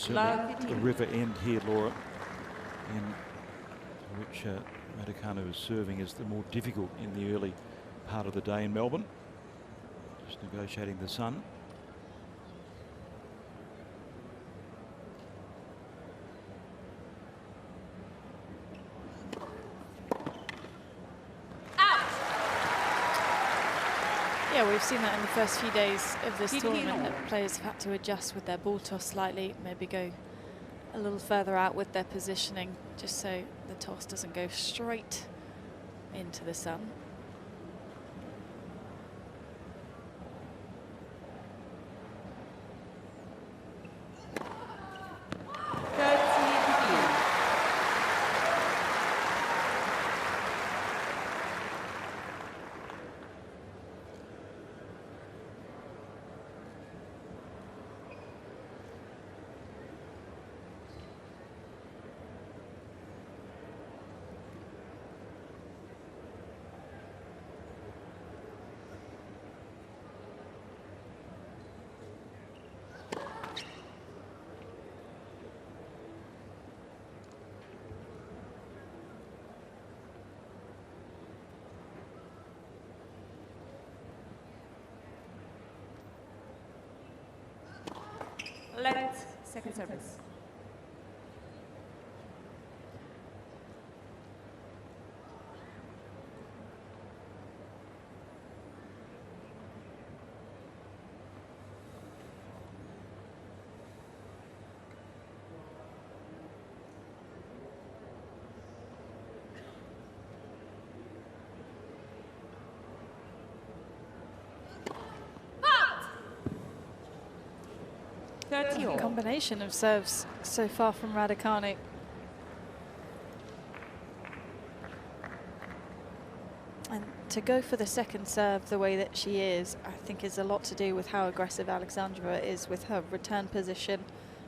certainly the river end here, Laura, in which Raducanu is serving is the more difficult in the early part of the day in Melbourne. Just negotiating the sun. Yeah, we've seen that in the first few days of this tournament, that players have had to adjust with their ball toss slightly, maybe go a little further out with their positioning, just so the toss doesn't go straight into the sun. Left, second service. A combination of serves so far from Raducanu. And to go for the second serve the way that she is, I think is a lot to do with how aggressive Alexandrova is with her return position.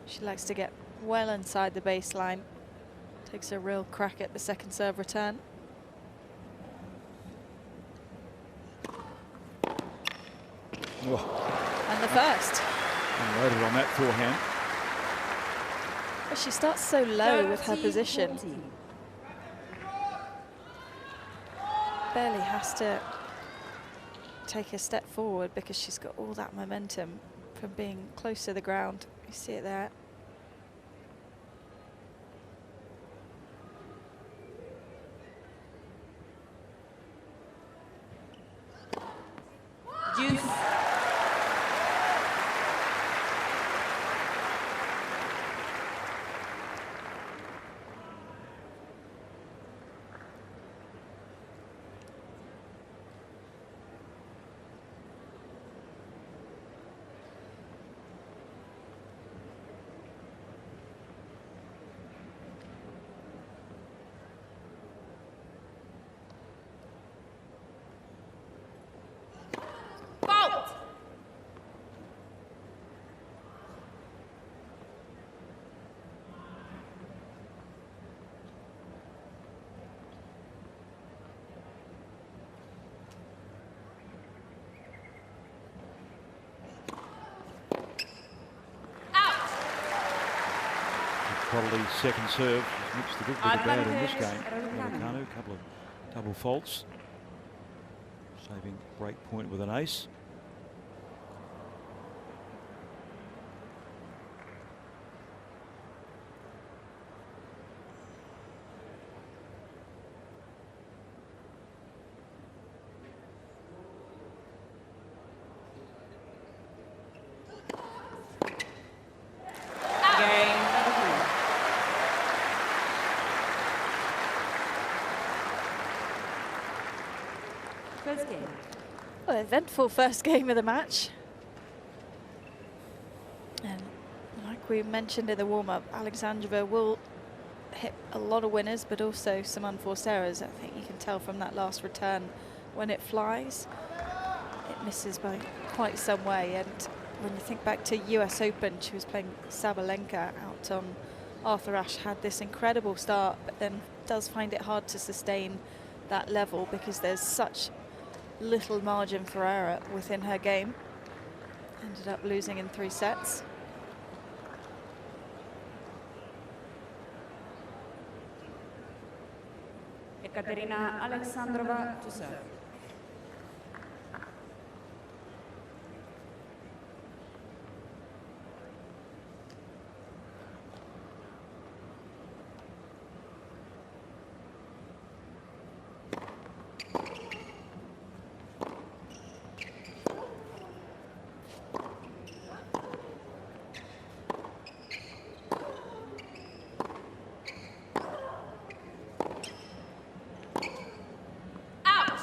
She likes to get well inside the baseline. Takes a real crack at the second serve return. Oh. And the first. Loaded on that forehand. But she starts so low with her position. Barely has to take a step forward because she's got all that momentum from being close to the ground. You see it there. Quality second serve. Mixed the good with the bad in this game. Raducanu, a couple of double faults. Saving break point with an ace. Well, eventful first game of the match. And like we mentioned in the warm-up, Alexandrova will hit a lot of winners, but also some unforced errors. I think you can tell from that last return when it flies, it misses by quite some way. And when you think back to US Open, she was playing Sabalenka out on Arthur Ashe, had this incredible start, but then does find it hard to sustain that level because there's such little margin for error within her game. Ended up losing in 3 sets. Ekaterina Alexandrova to serve. Out!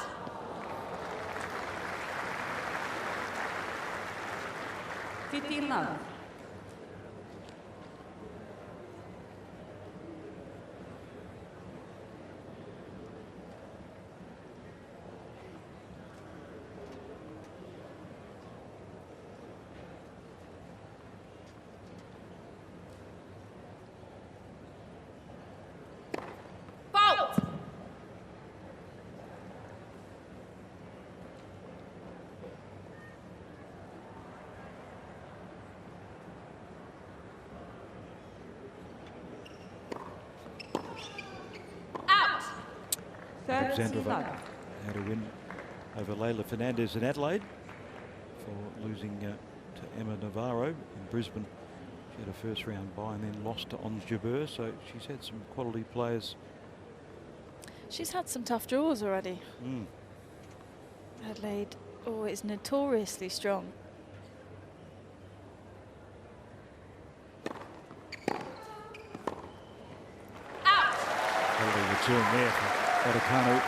15 love. Fault! Out! Alexandrova had a win over Leila Fernandez in Adelaide for losing to Emma Navarro in Brisbane. She had a first round bye and then lost to Ons Jabeur, so she's had some quality players. She's had some tough draws already. Adelaide is notoriously strong. Out! Quality return there for Raducanu.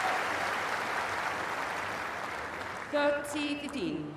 30-15.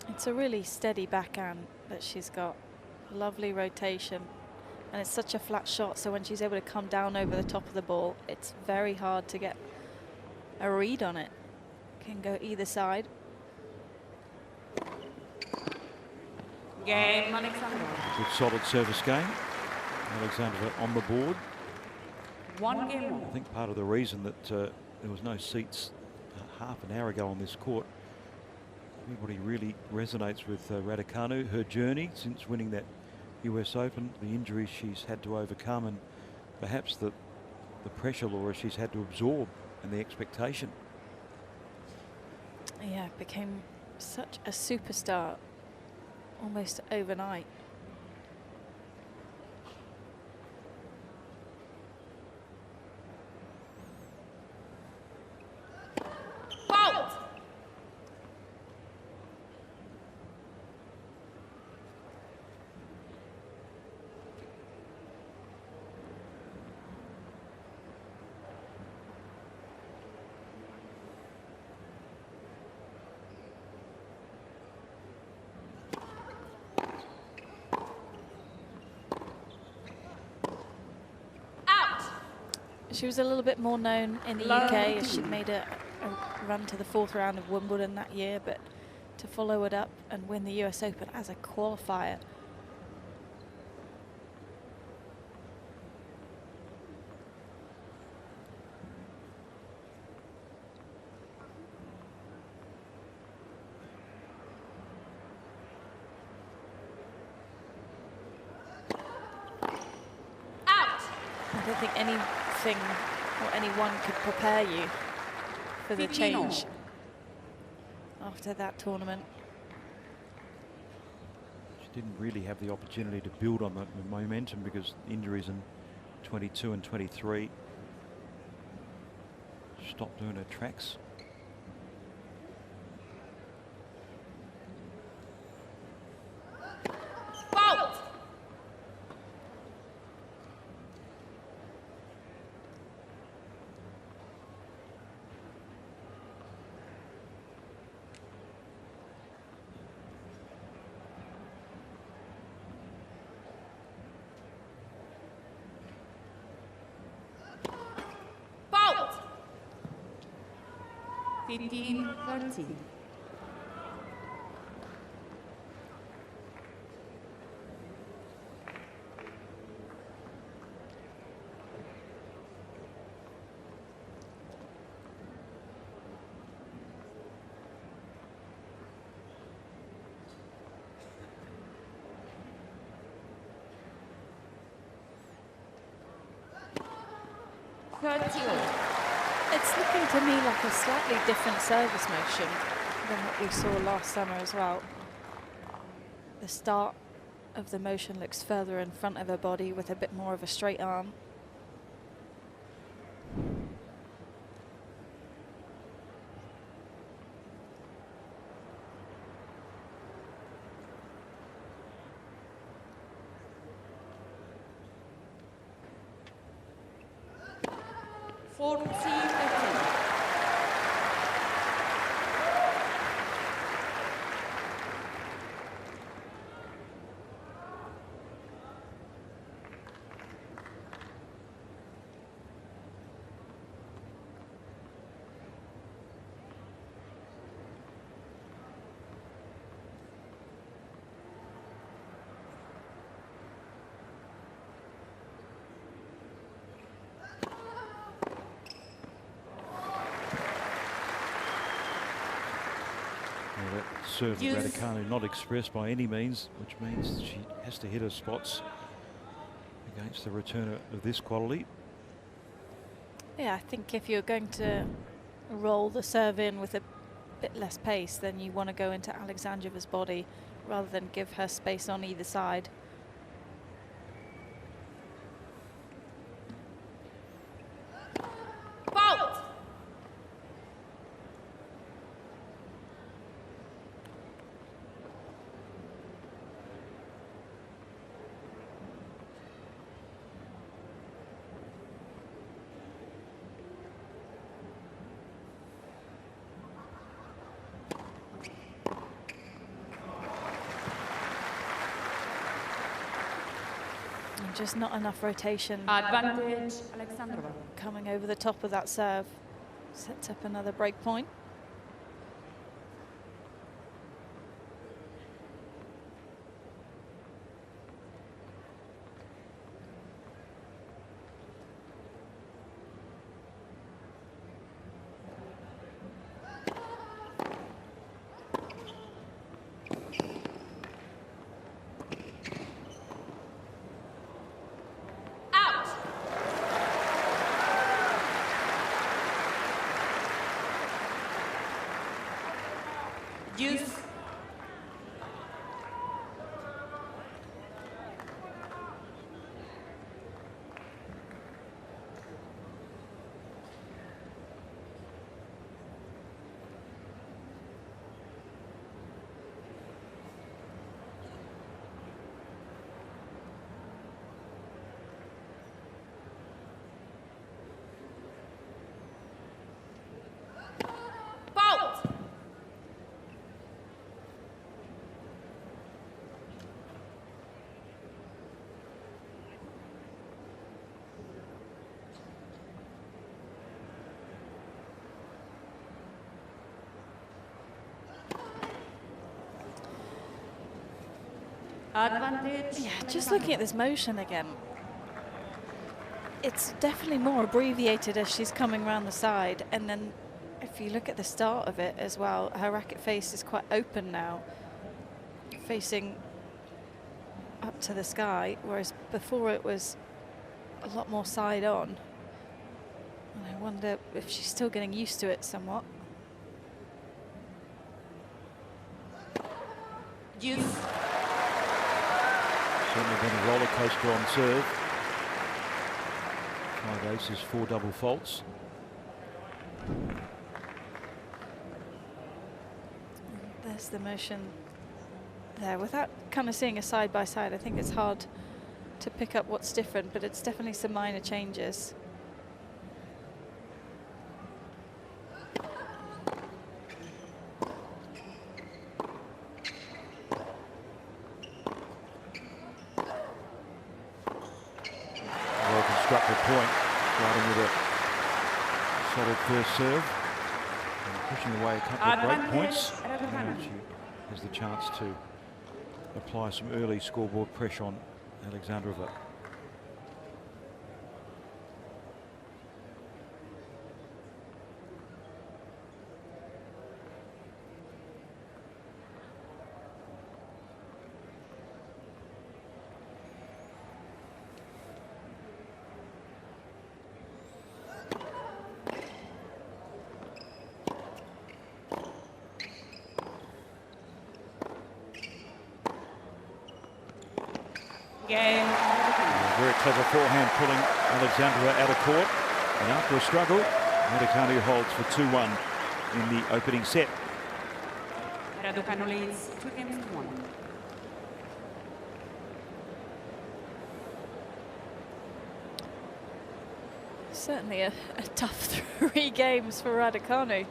It's a really steady backhand that she's got. Lovely rotation. And it's such a flat shot, so when she's able to come down over the top of the ball, it's very hard to get a read on it. Can go either side. Game, Alexandrova. Good solid service game. Alexandrova on the board. 1 game more. I think part of the reason that there was no seats half an hour ago on this court, everybody really resonates with Raducanu, her journey since winning that US Open, the injuries she's had to overcome, and perhaps the pressure, Laura, she's had to absorb and the expectation. Yeah, became such a superstar almost overnight. Fault! She was a little bit more known in the UK as she made a run to the 4th round of Wimbledon that year, but to follow it up and win the US Open as a qualifier. I don't think anything or anyone could prepare you for the change after that tournament. She didn't really have the opportunity to build on the momentum because injuries in 22 and 23 stopped doing her tracks. 15-30. It's looking to me like a slightly different service motion than what we saw last summer as well. The start of the motion looks further in front of her body with a bit more of a straight arm. Serve of Raducanu not expressed by any means, which means she has to hit her spots against the returner of this quality. Yeah, I think if you're going to roll the serve in with a bit less pace, then you want to go into Alexandrova's body rather than give her space on either side. Just not enough rotation. Advantage, Alexandrova. Coming over the top of that serve sets up another break point. Advantage. Yeah, just looking at this motion again, it's definitely more abbreviated as she's coming around the side, and then if you look at the start of it as well, her racket face is quite open now, facing up to the sky, whereas before it was a lot more side on. And I wonder if she's still getting used to it somewhat. Certainly been a roller coaster on serve. 5 aces, 4 double faults. There's the motion there. Without kind of seeing a side by side, I think it's hard to pick up what's different, but it's definitely some minor changes. Well-constructed point, starting with a solid first serve. And pushing away a couple of break Advantage, points. Raducanu. And she has the chance to apply some early scoreboard pressure on Alexandrova. Cain. Very clever forehand pulling Alexandrova out of court. And after a struggle, Raducanu holds for 2-1 in the opening set. Raducanu leads 2-1. Certainly a tough 3 games for Raducanu.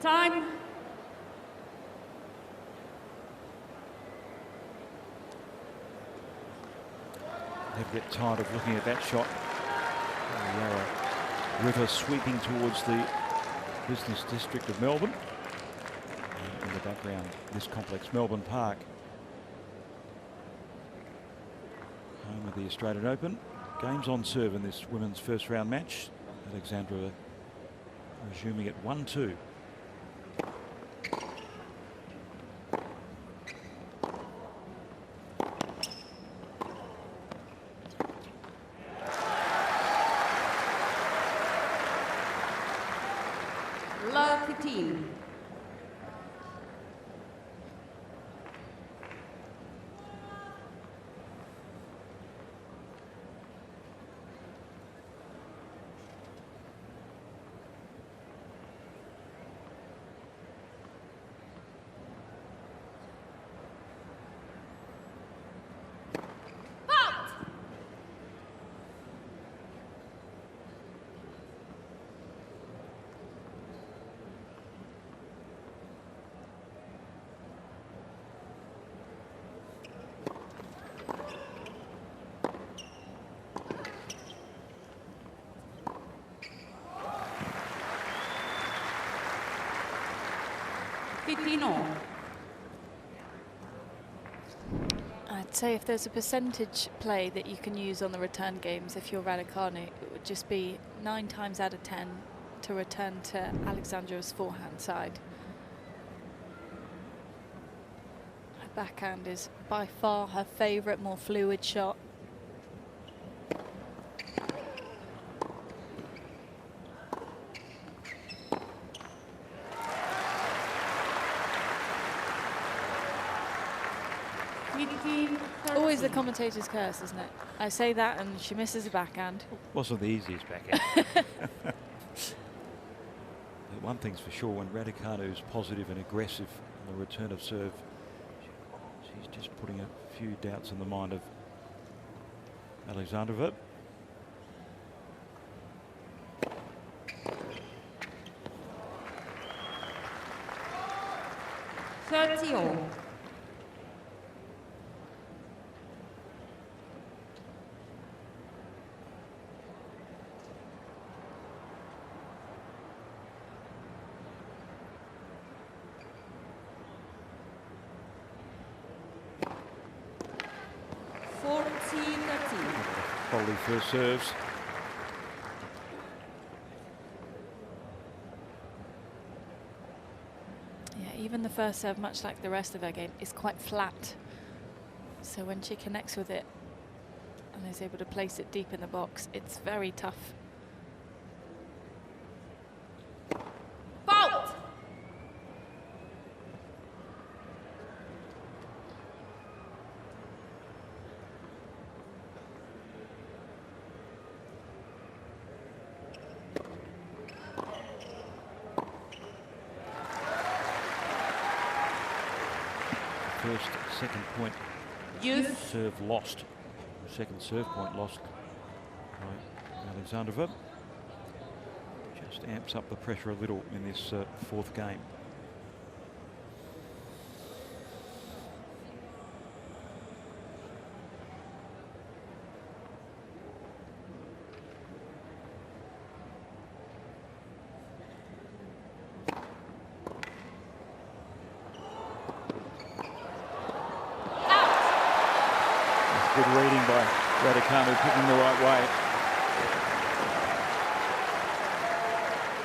Time. Never get tired of looking at that shot. The Yarra River sweeping towards the business district of Melbourne. And in the background, this complex, Melbourne Park. Home of the Australian Open. Games on serve in this women's first round match. Alexandrova resuming at 1-2. Love 15. I'd say if there's a percentage play that you can use on the return games, if you're Raducanu, it would just be 9 times out of 10 to return to Alexandrova's forehand side. Her backhand is by far her favourite, more fluid shot. Always the commentator's curse, isn't it? I say that and she misses a backhand. Wasn't the easiest backhand. But one thing's for sure, when Raducanu is positive and aggressive on the return of serve, she's just putting a few doubts in the mind of Alexandrova. Thirty-all. Quality first serves. Yeah, even the first serve, much like the rest of her game, is quite flat. So when she connects with it and is able to place it deep in the box, it's very tough. Fault. first second point Youth. serve lost. Second serve point lost by Alexandrova. Just amps up the pressure a little in this fourth game. Good reading by Raducanu, picking the right way.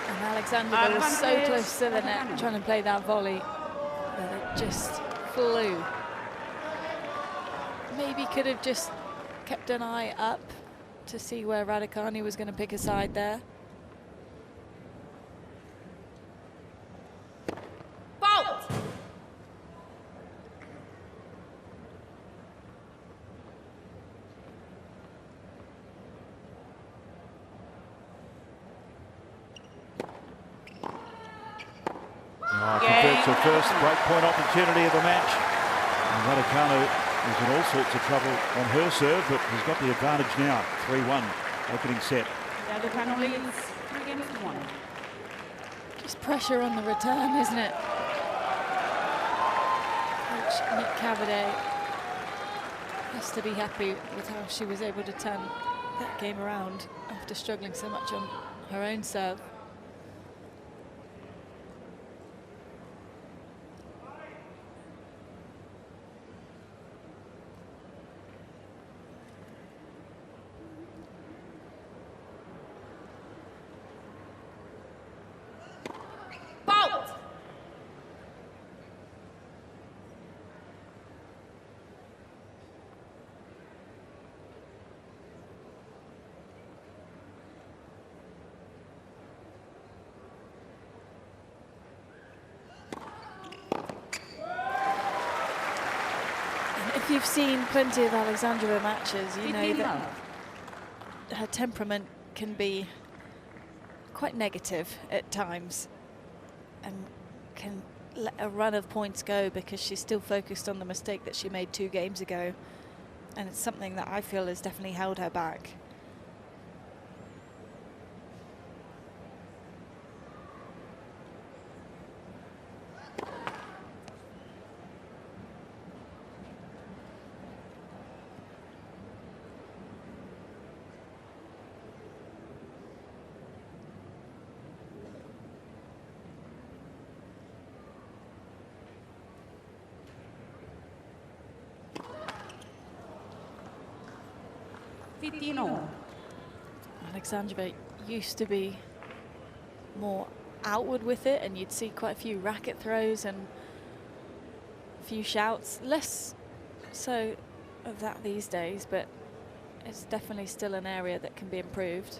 And Alexandrova was so close to the net trying to play that volley that it just flew. Maybe could have just kept an eye up to see where Raducanu was going to pick a side there. Converts her first breakpoint opportunity of the match. And Raducanu is in all sorts of trouble on her serve, but has got the advantage now. 3-1 opening set. Raducanu leads 3-1. Just pressure on the return, isn't it? Coach Nick Cavaday has to be happy with how she was able to turn that game around after struggling so much on her own serve. If you've seen plenty of Alexandrova matches, you know that her temperament can be quite negative at times and can let a run of points go because she's still focused on the mistake that she made 2 games ago. And it's something that I feel has definitely held her back. Alexandrova used to be more outward with it, and you'd see quite a few racket throws and a few shouts. Less so of that these days, but it's definitely still an area that can be improved.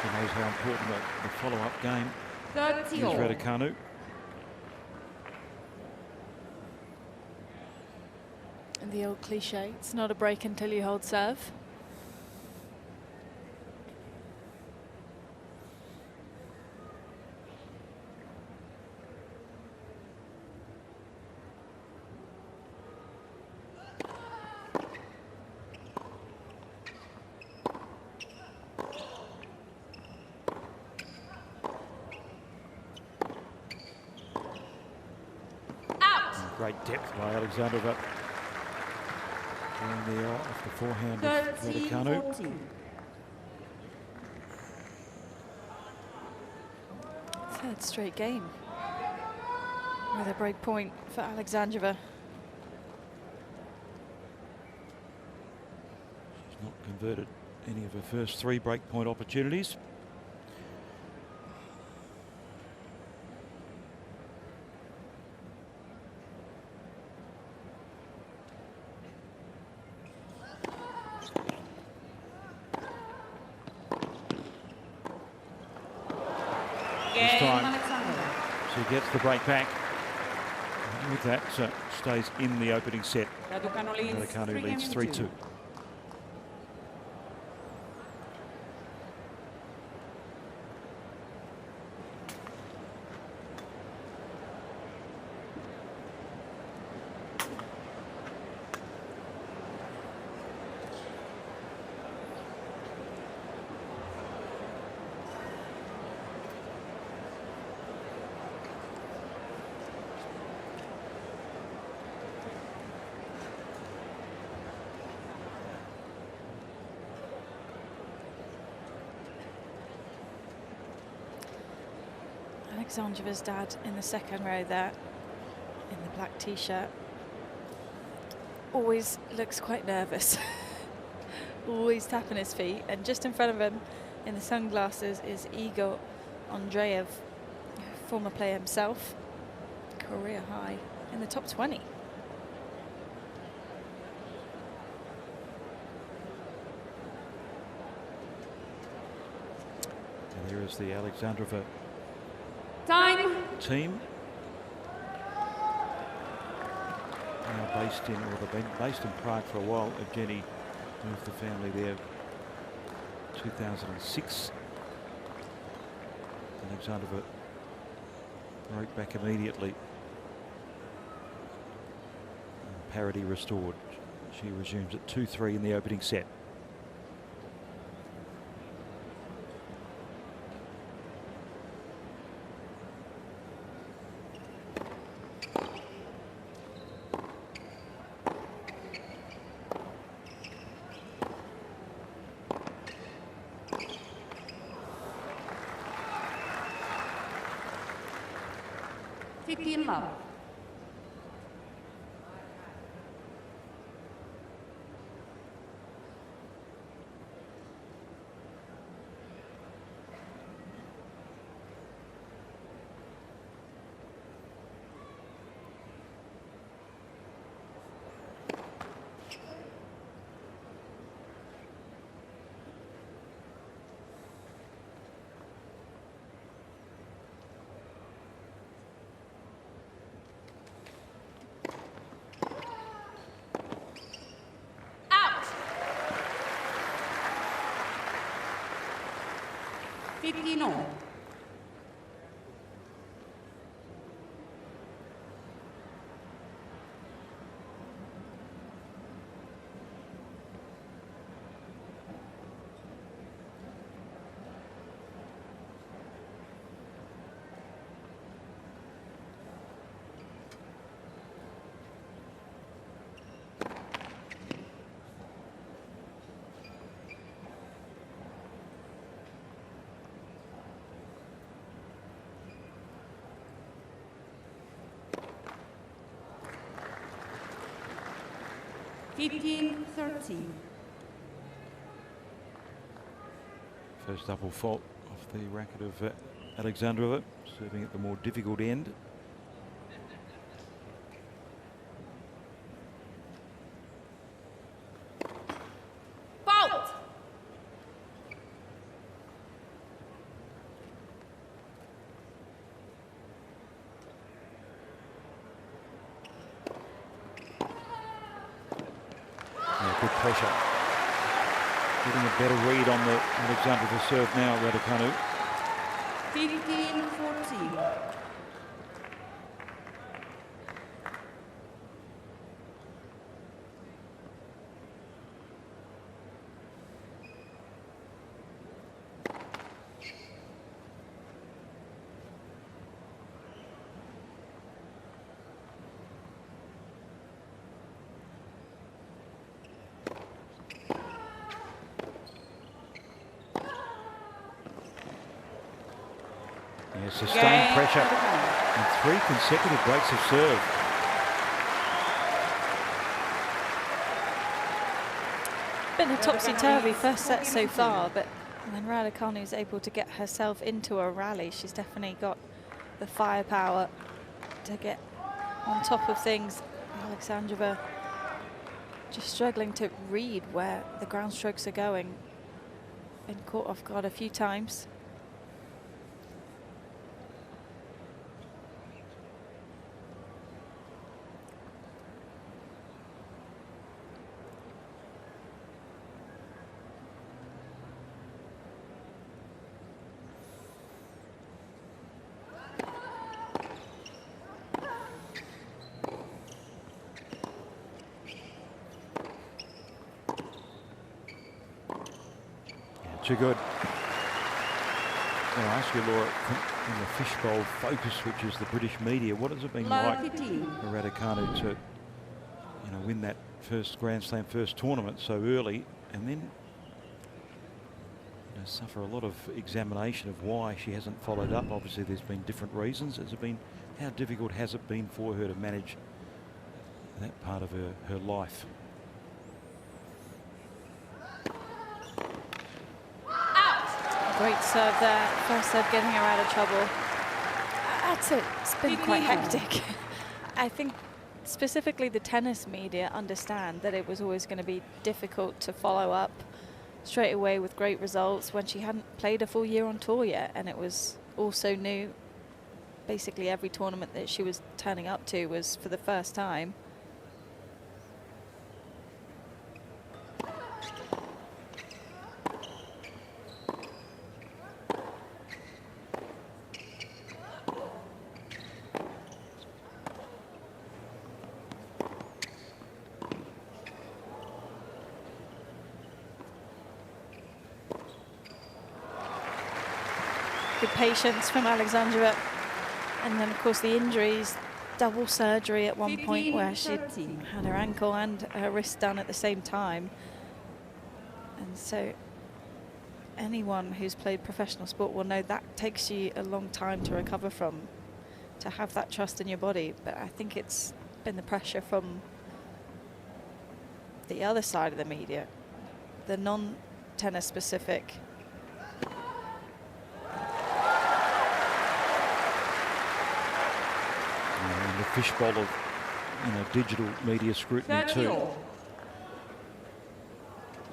Knows how important the follow-up game is, Raducanu. And the old cliche, it's not a break until you hold serve. Great depth by Alexandrova. Going there off the forehand of Raducanu. Third straight game with a break point for Alexandrova. She's not converted any of her first 3 break point opportunities. This time she gets the break back. And with that, stays in the opening set. Raducanu leads 3-2. Alexandrova's dad in the second row there, in the black t-shirt, always looks quite nervous. Always tapping his feet, and just in front of him in the sunglasses is Igor Andreev, former player himself, career high in the top 20. And there is the Alexandrova team. Now based in, or they've been based in Prague for a while. Evgeny moved the family there 2006. Alexandrova broke back immediately. Parity restored. She resumes at 2-3 in the opening set. Love. No. First double fault off the racket of Alexandrova, serving at the more difficult end. Fault. Good pressure. Getting a better read on the Alexandrova serve now, Raducanu. 15-14. Sustained pressure And 3 consecutive breaks of serve. Been a topsy-turvy first set so far, but when Raducanu is able to get herself into a rally, she's definitely got the firepower to get on top of things. Alexandrova just struggling to read where the ground strokes are going. Been caught off guard a few times. Too good. I'm going to ask you, Laura, in the fishbowl focus, which is the British media, what has it been like for Raducanu to, win that first Grand Slam, first tournament so early, and then suffer a lot of examination of why she hasn't followed up? Obviously, there's been different reasons. How difficult has it been for her to manage that part of her life? Great serve there. First serve getting her out of trouble. That's it. It's been quite hectic. I think specifically the tennis media understand that it was always going to be difficult to follow up straight away with great results when she hadn't played a full year on tour yet, and it was also new. Basically every tournament that she was turning up to was for the first time. Good patience from Alexandrova. And then, of course, the injuries, double surgery at one point where she had her ankle and her wrist done at the same time. And so anyone who's played professional sport will know that takes you a long time to recover from, to have that trust in your body. But I think it's been the pressure from the other side of the media, the non-tennis specific. The fishbowl of digital media scrutiny too.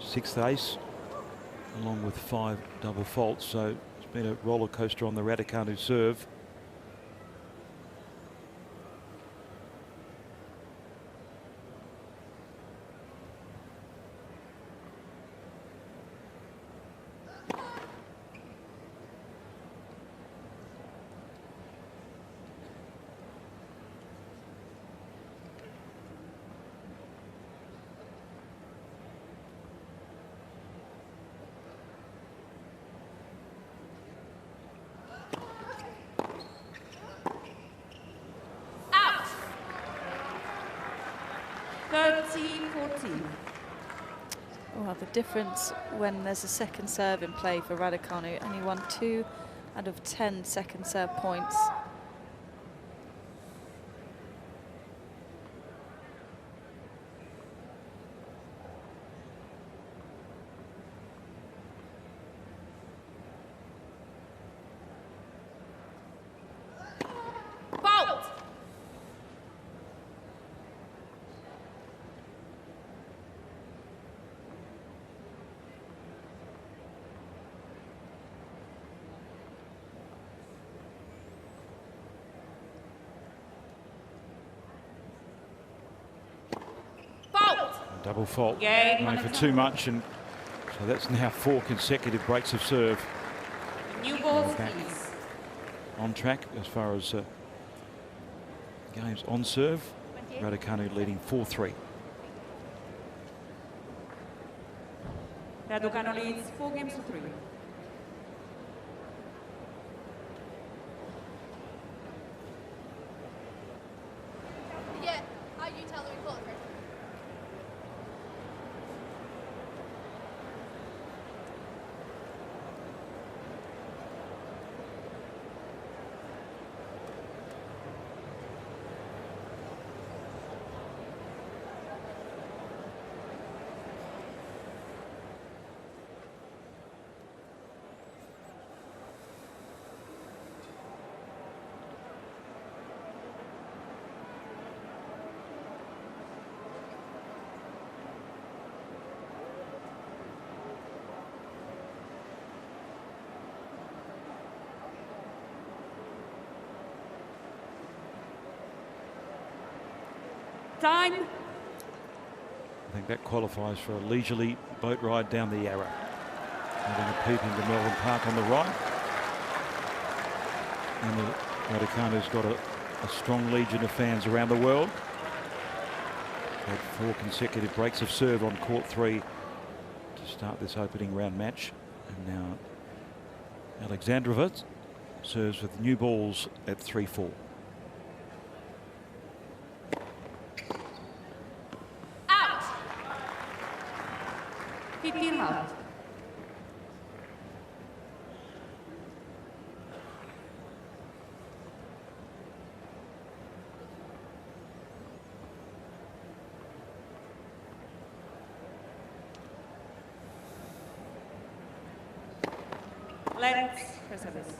6th ace, along with 5 double faults. So it's been a roller coaster on the Raducanu serve. Well, the difference when there's a second serve in play for Raducanu, only won 2 out of 10 second serve points. Double fault, going for too much, and so that's now 4 consecutive breaks of serve. Back on track as far as games on serve. Raducanu leading 4-3. Raducanu leads 4 games to 3. Time. I think that qualifies for a leisurely boat ride down the Yarra. Having a peep into Melbourne Park on the right. And Raducanu's got a strong legion of fans around the world. Had 4 consecutive breaks of serve on court 3 to start this opening round match. And now Alexandrova serves with new balls at 3-4. Out. 15 love. Length for service.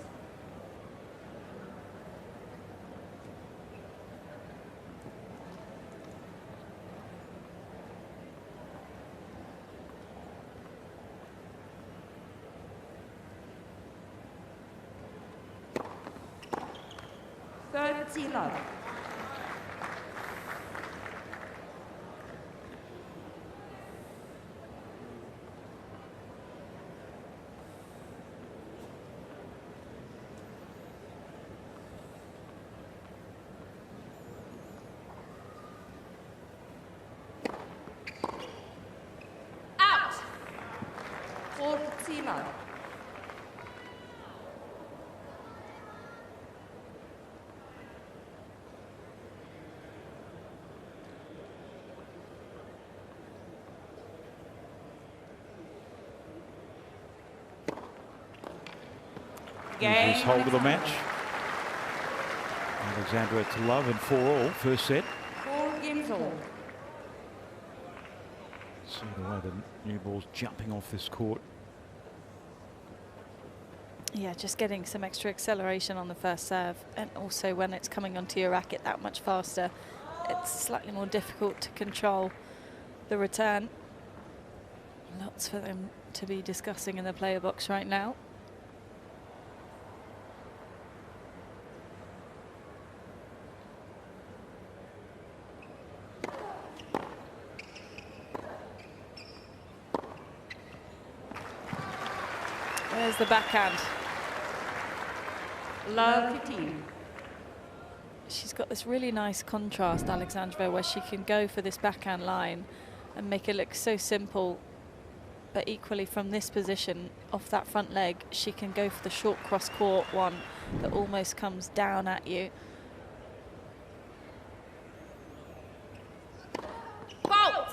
Third sea love. Love. His hold of the match. Alexandra to love and 4-all, first set. 4 games all. See the way the new ball's jumping off this court. Yeah, just getting some extra acceleration on the first serve, and also when it's coming onto your racket that much faster, it's slightly more difficult to control the return. Lots for them to be discussing in the player box right now. There's the backhand. Love 15. She's got this really nice contrast, Alexandrova, where she can go for this backhand line and make it look so simple, but equally from this position off that front leg she can go for the short cross court one that almost comes down at you. Fault.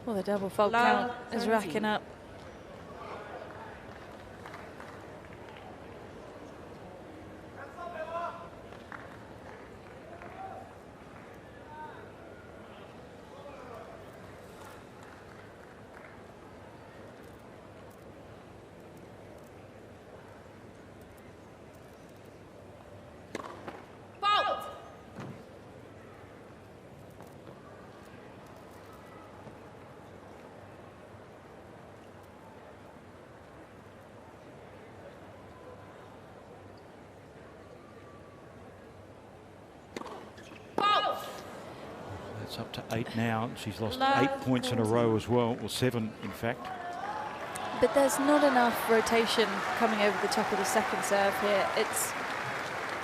Well, the double fault count is racking up. It's up to 8 now. She's lost 8 points in a row as well, or 7 in fact. But there's not enough rotation coming over the top of the second serve here. It's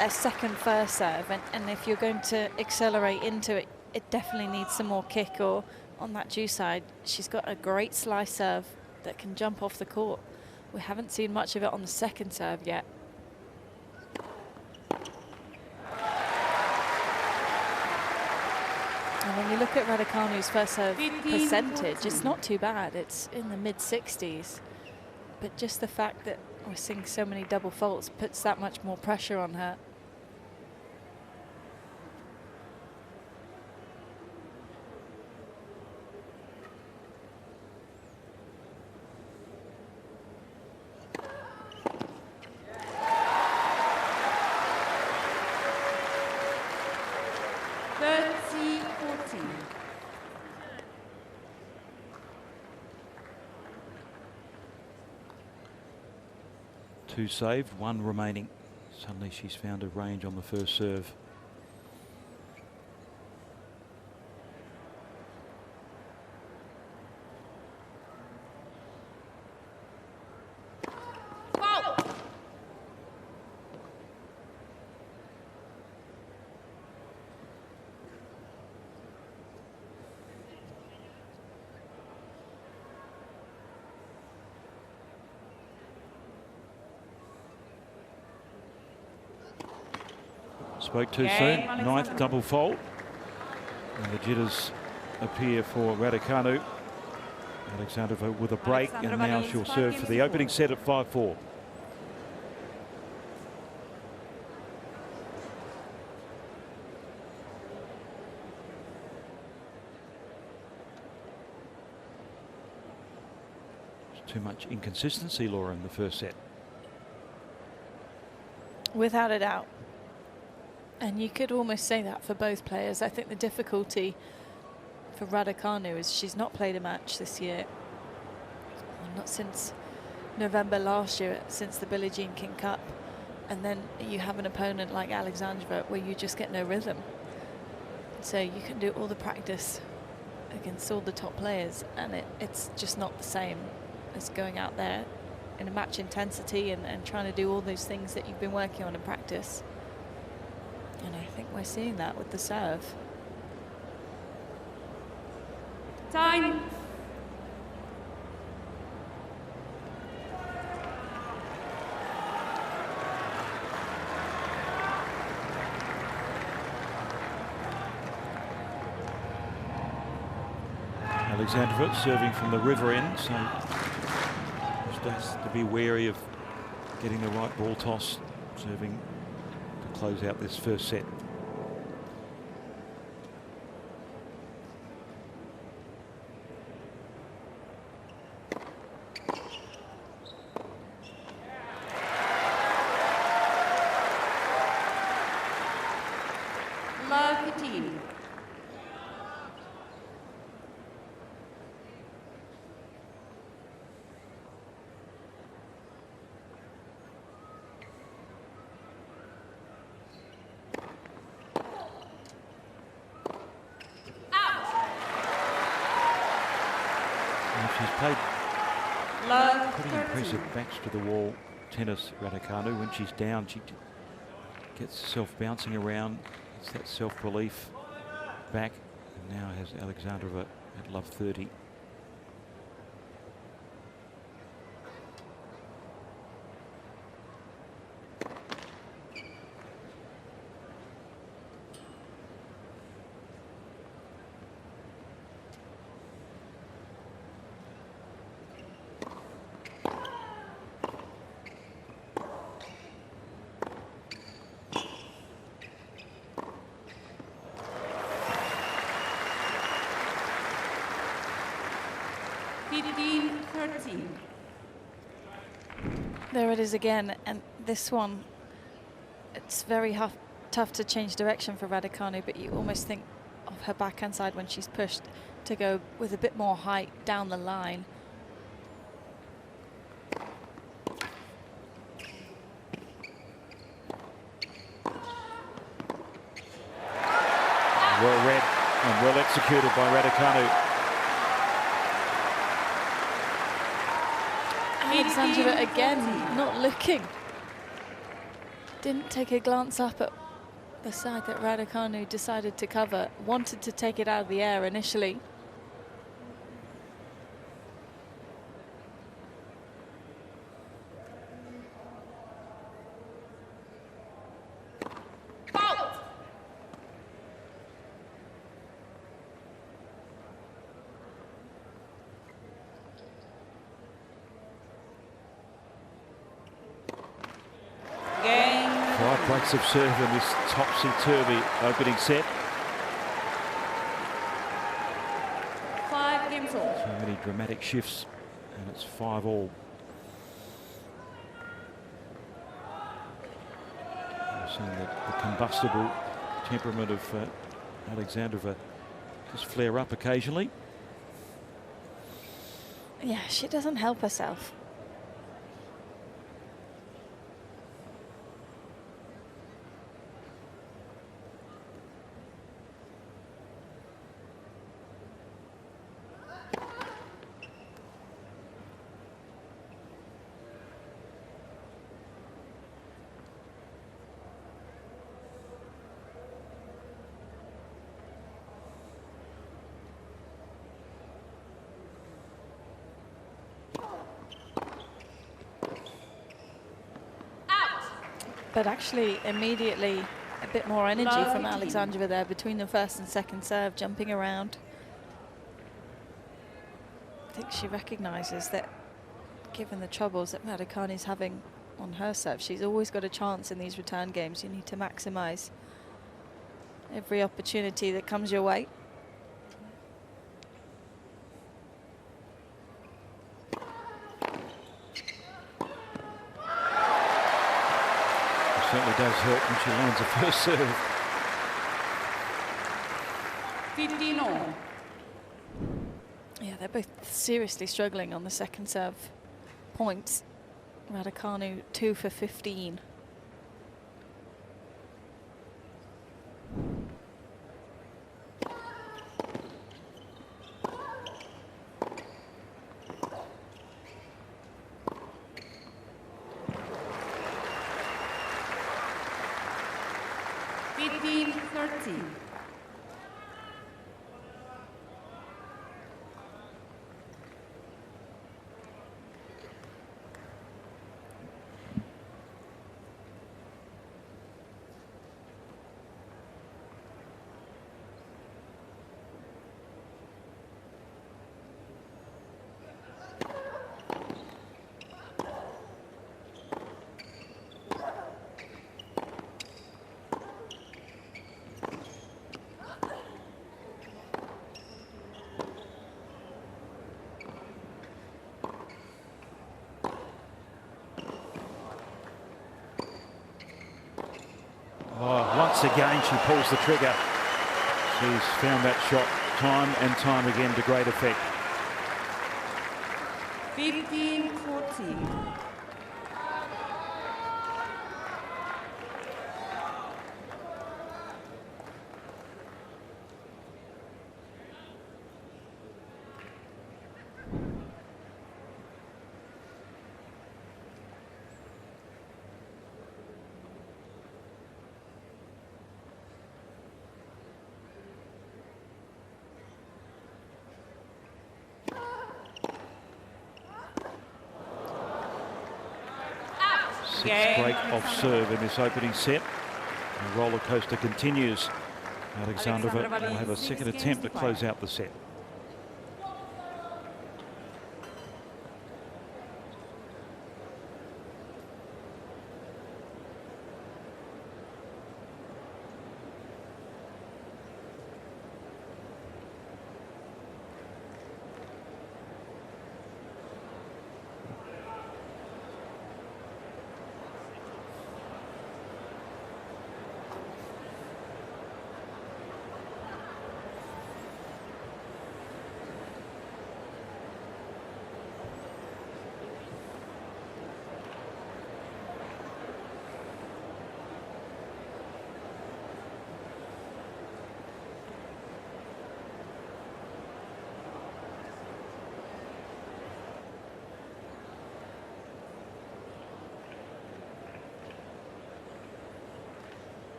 a second first serve, and if you're going to accelerate into it, it definitely needs some more kick. Or on that due side, she's got a great slice serve that can jump off the court. We haven't seen much of it on the second serve yet. And when you look at Raducanu's first serve percentage, it's not too bad. It's in the mid-60s. But just the fact that we're seeing so many double faults puts that much more pressure on her. 30-14. Two saved, one remaining. Suddenly she's found a range on the first serve. Spoke too soon. Ninth double fault. And the jitters appear for Raducanu. Alexandrova with a break, and now she'll serve for the opening set at 5-4. Too much inconsistency, Laura, in the first set. Without a doubt. And you could almost say that for both players. I think the difficulty for Raducanu is she's not played a match this year. Well, not since November last year, since the Billie Jean King Cup. And then you have an opponent like Alexandrova where you just get no rhythm. So you can do all the practice against all the top players, and it's just not the same as going out there in a match intensity and trying to do all those things that you've been working on in practice. And I think we're seeing that with the serve. Time. Alexandrova serving from the river end, so just has to be wary of getting the right ball toss, serving to close out this first set. Margaret. She's played pretty impressive backs to the wall tennis, Raducanu. When she's down, she gets herself bouncing around. It's that self-belief back, and now has Alexandrova at love 30. There it is again, and this one, it's very tough to change direction for Raducanu, but you almost think of her backhand side when she's pushed to go with a bit more height down the line. Well read and well executed by Raducanu. Alexandrova again not looking. Didn't take a glance up at the side that Raducanu decided to cover. Wanted to take it out of the air initially. Breaks of serve in this topsy-turvy opening set. 5 games all. So many dramatic shifts, and it's 5-all. We're seeing the combustible temperament of Alexandrova just flare up occasionally. Yeah, she doesn't help herself. But actually, immediately, a bit more energy from Alexandrova there between the first and second serve, jumping around. I think she recognises that, given the troubles that Raducanu is having on her serve, she's always got a chance in these return games. You need to maximise every opportunity that comes your way. Certainly does help when she lands a first serve. 15-all. Yeah, they're both seriously struggling on the second serve points. Raducanu 2 for 15. Once again, she pulls the trigger. She's found that shot time and time again to great effect. 15-14. Sixth break off serve in this opening set. The roller coaster continues. Alexandrova will have a second attempt to close out the set.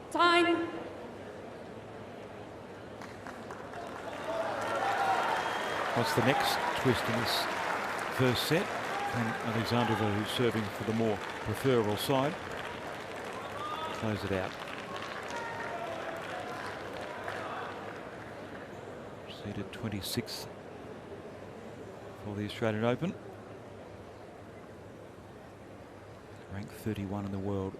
Time. What's the next twist in this first set? And Alexandrova, who's serving for the more preferable side, close it out. Seeded 26th for the Australian Open. Ranked 31 in the world.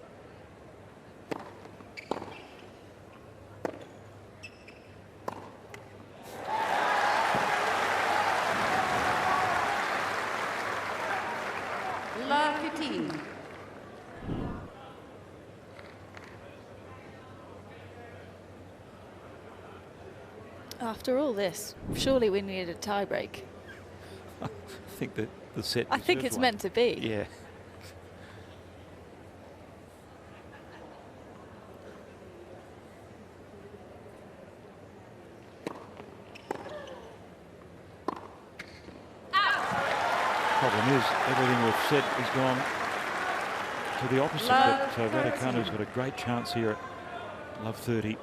After all this, surely we needed a tie break. I think that the set. I think it's meant to be. Yeah. Problem is, everything we've said has gone to the opposite. But Raducanu's got a great chance here at love 30.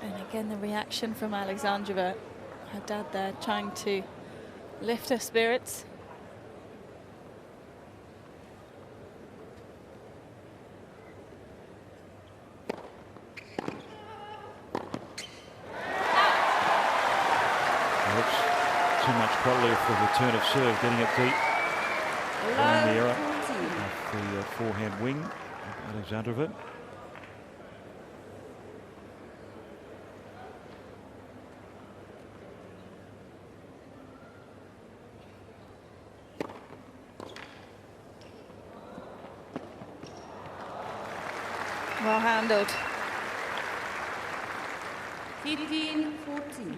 And again, the reaction from Alexandrova, her dad there, trying to lift her spirits. Too much quality for the return of serve, getting it deep. Around the error of the forehand wing of Alexandrova. Well handled. 15-14.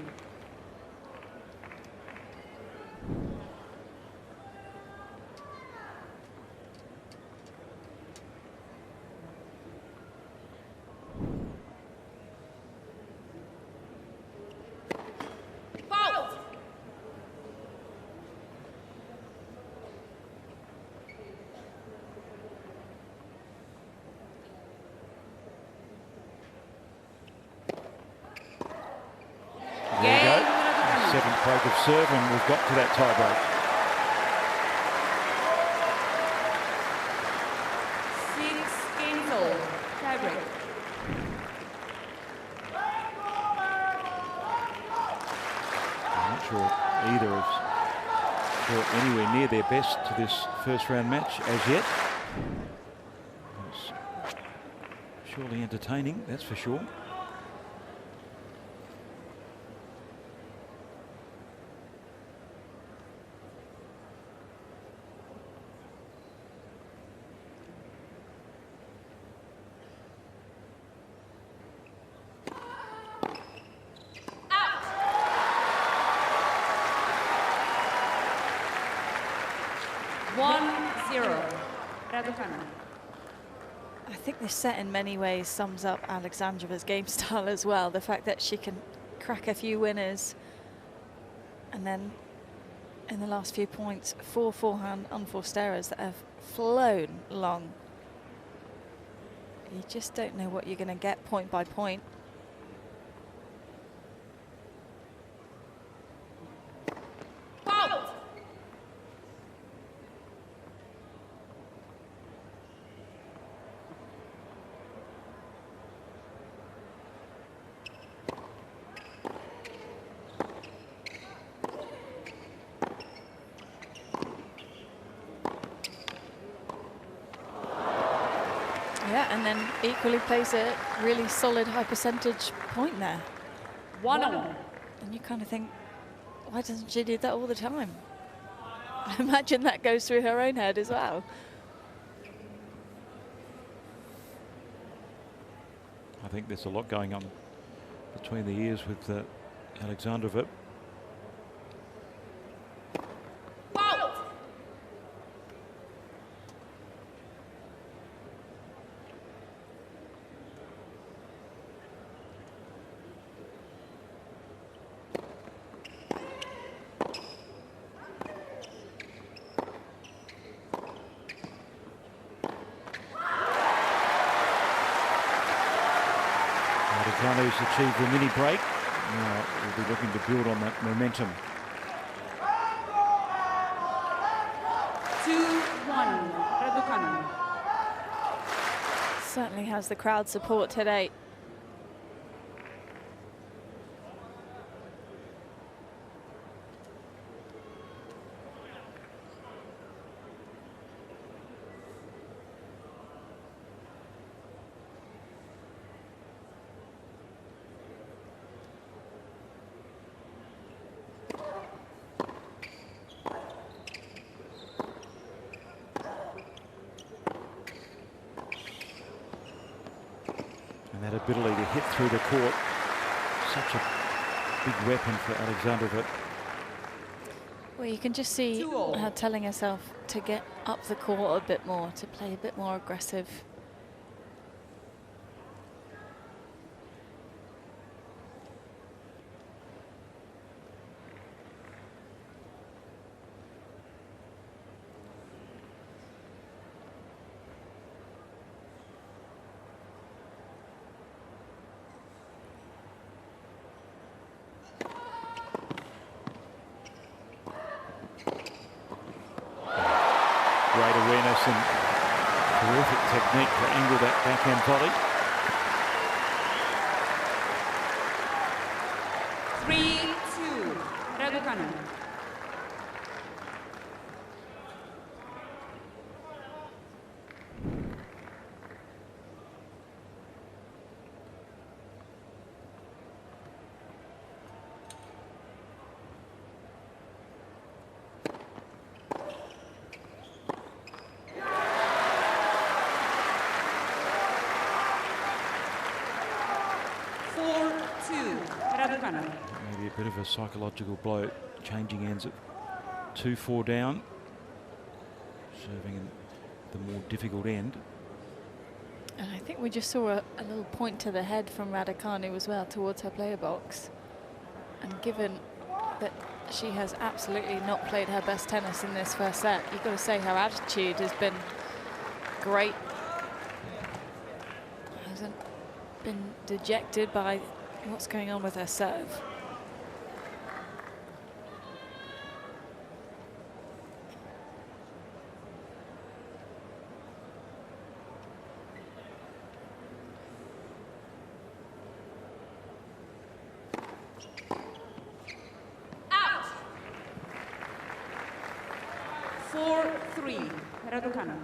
Seventh break of serve, and we've got to that tie break. 6 games old. Tie break. I'm not sure either are anywhere near their best to this first round match as yet. It's surely entertaining, that's for sure. I think this set in many ways sums up Alexandrova's game style as well. The fact that she can crack a few winners and then in the last few points, 4 forehand unforced errors that have flown long. You just don't know what you're going to get point by point. Yeah, and then equally plays a really solid high percentage point there. 1-1. And you kind of think, why doesn't she do that all the time? I imagine that goes through her own head as well. I think there's a lot going on between the ears with Alexandrova. Raducanu's achieved the mini break. Now we'll be looking to build on that momentum. 2-1, Raducanu. Certainly has the crowd support today. That ability to hit through the court, such a big weapon for Alexandrova. Well, you can just see her telling herself to get up the court a bit more, to play a bit more aggressive. Great awareness and terrific technique to angle that backhand volley. 3-2, Raducanu. Maybe a bit of a psychological blow, changing ends at 2-4 down, serving in the more difficult end. And I think we just saw a little point to the head from Raducanu as well towards her player box. And given that she has absolutely not played her best tennis in this first set, you've got to say her attitude has been great. Hasn't been dejected by what's going on with her serve. Out. 4-3, Raducanu.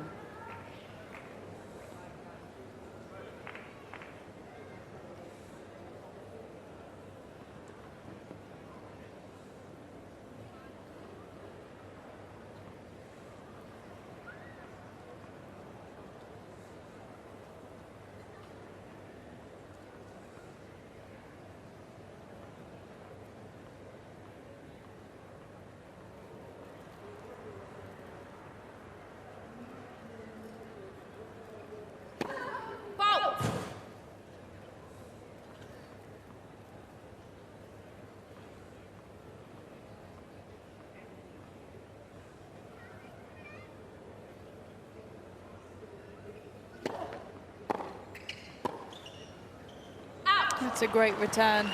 That's a great return.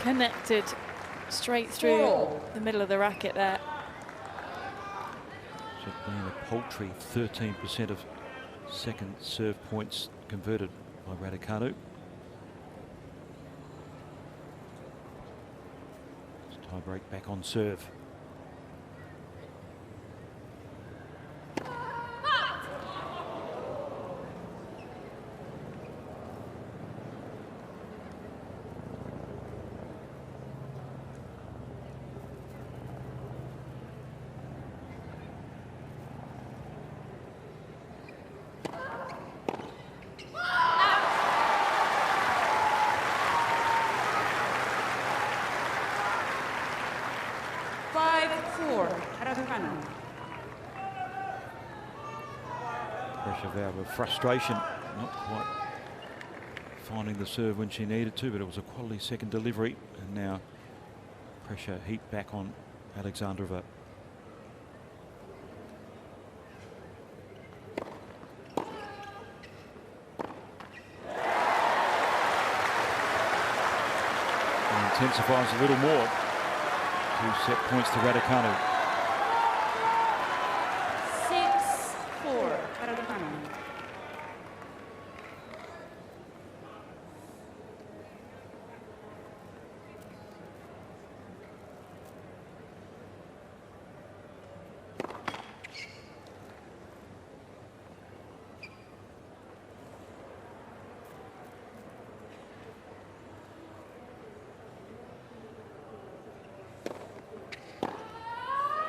Connected straight through the middle of the racket there. So being a paltry 13% of second serve points converted by Raducanu. Tie break back on serve. Pressure valve of frustration, not quite finding the serve when she needed to, but it was a quality second delivery, and now pressure heaped back on Alexandrova. And intensifies a little more. 2 set points to Raducanu. 6-4, Raducanu.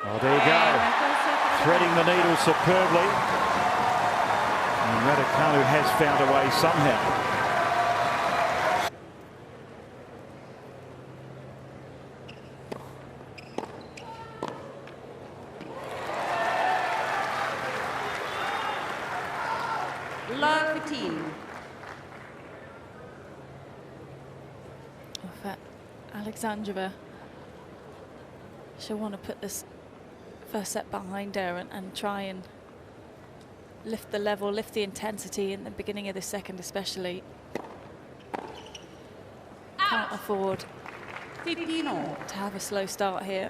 Oh, there you go. Threading the needle superbly. And Raducanu has found a way somehow. For Alexandrova, she'll want to put this first set behind her and try and lift the level, lift the intensity in the beginning of the second especially. Can't afford 15-all. to have a slow start here.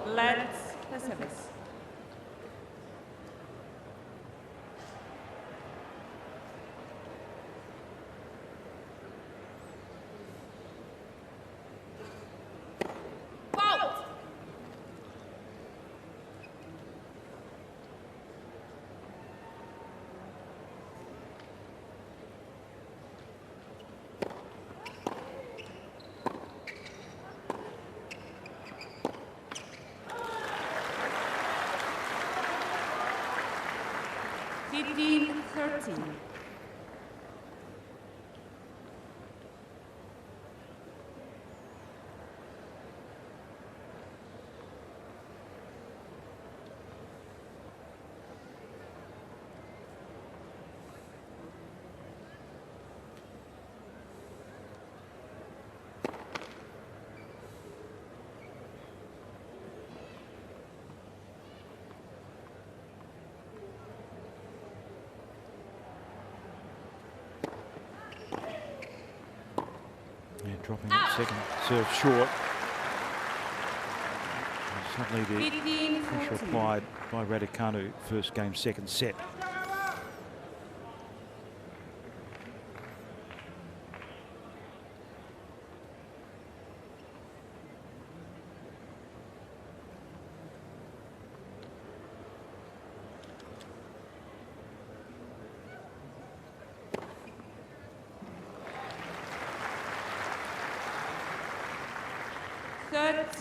Let's the service. Fault. Fifteen 13. Dropping that second serve short. And suddenly the 15 pressure 14. applied by Raducanu, first game, second set.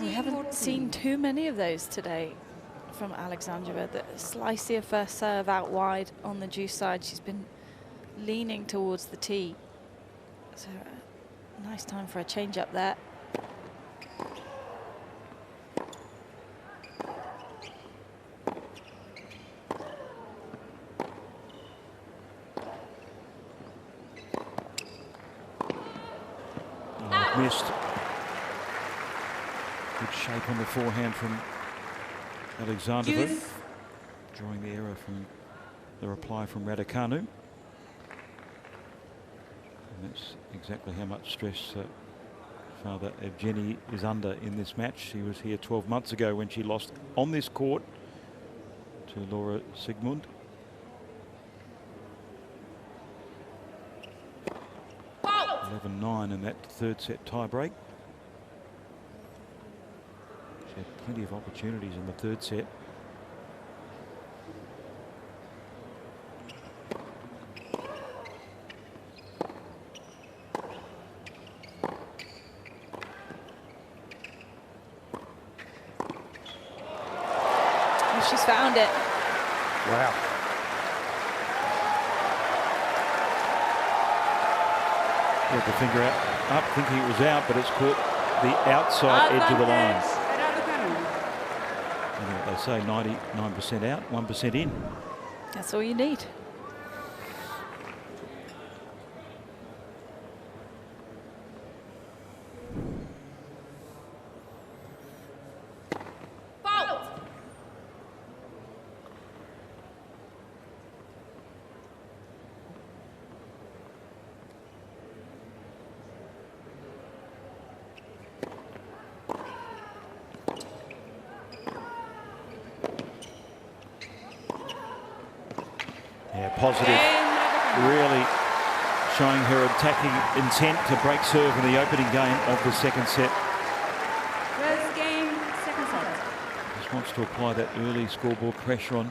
We haven't seen too many of those today from Alexandrova. The slicey first serve out wide on the juice side. She's been leaning towards the tee. So nice time for a change up there. Missed. Good shape on the forehand from Alexandrova, drawing the error from the reply from Raducanu. And that's exactly how much stress Father Evgeny is under in this match. She was here 12 months ago when she lost on this court to Laura Sigmund. 11-9 in that third set tie break. She had plenty of opportunities in the third set. Oh, she's found it. Wow. Had the finger up, thinking it was out, but it's caught the outside edge of the line. You know what they say, 99% out, 1% in. That's all you need. Positive, really showing her attacking intent to break serve in the opening game of the second set. First game, second set. Just wants to apply that early scoreboard pressure on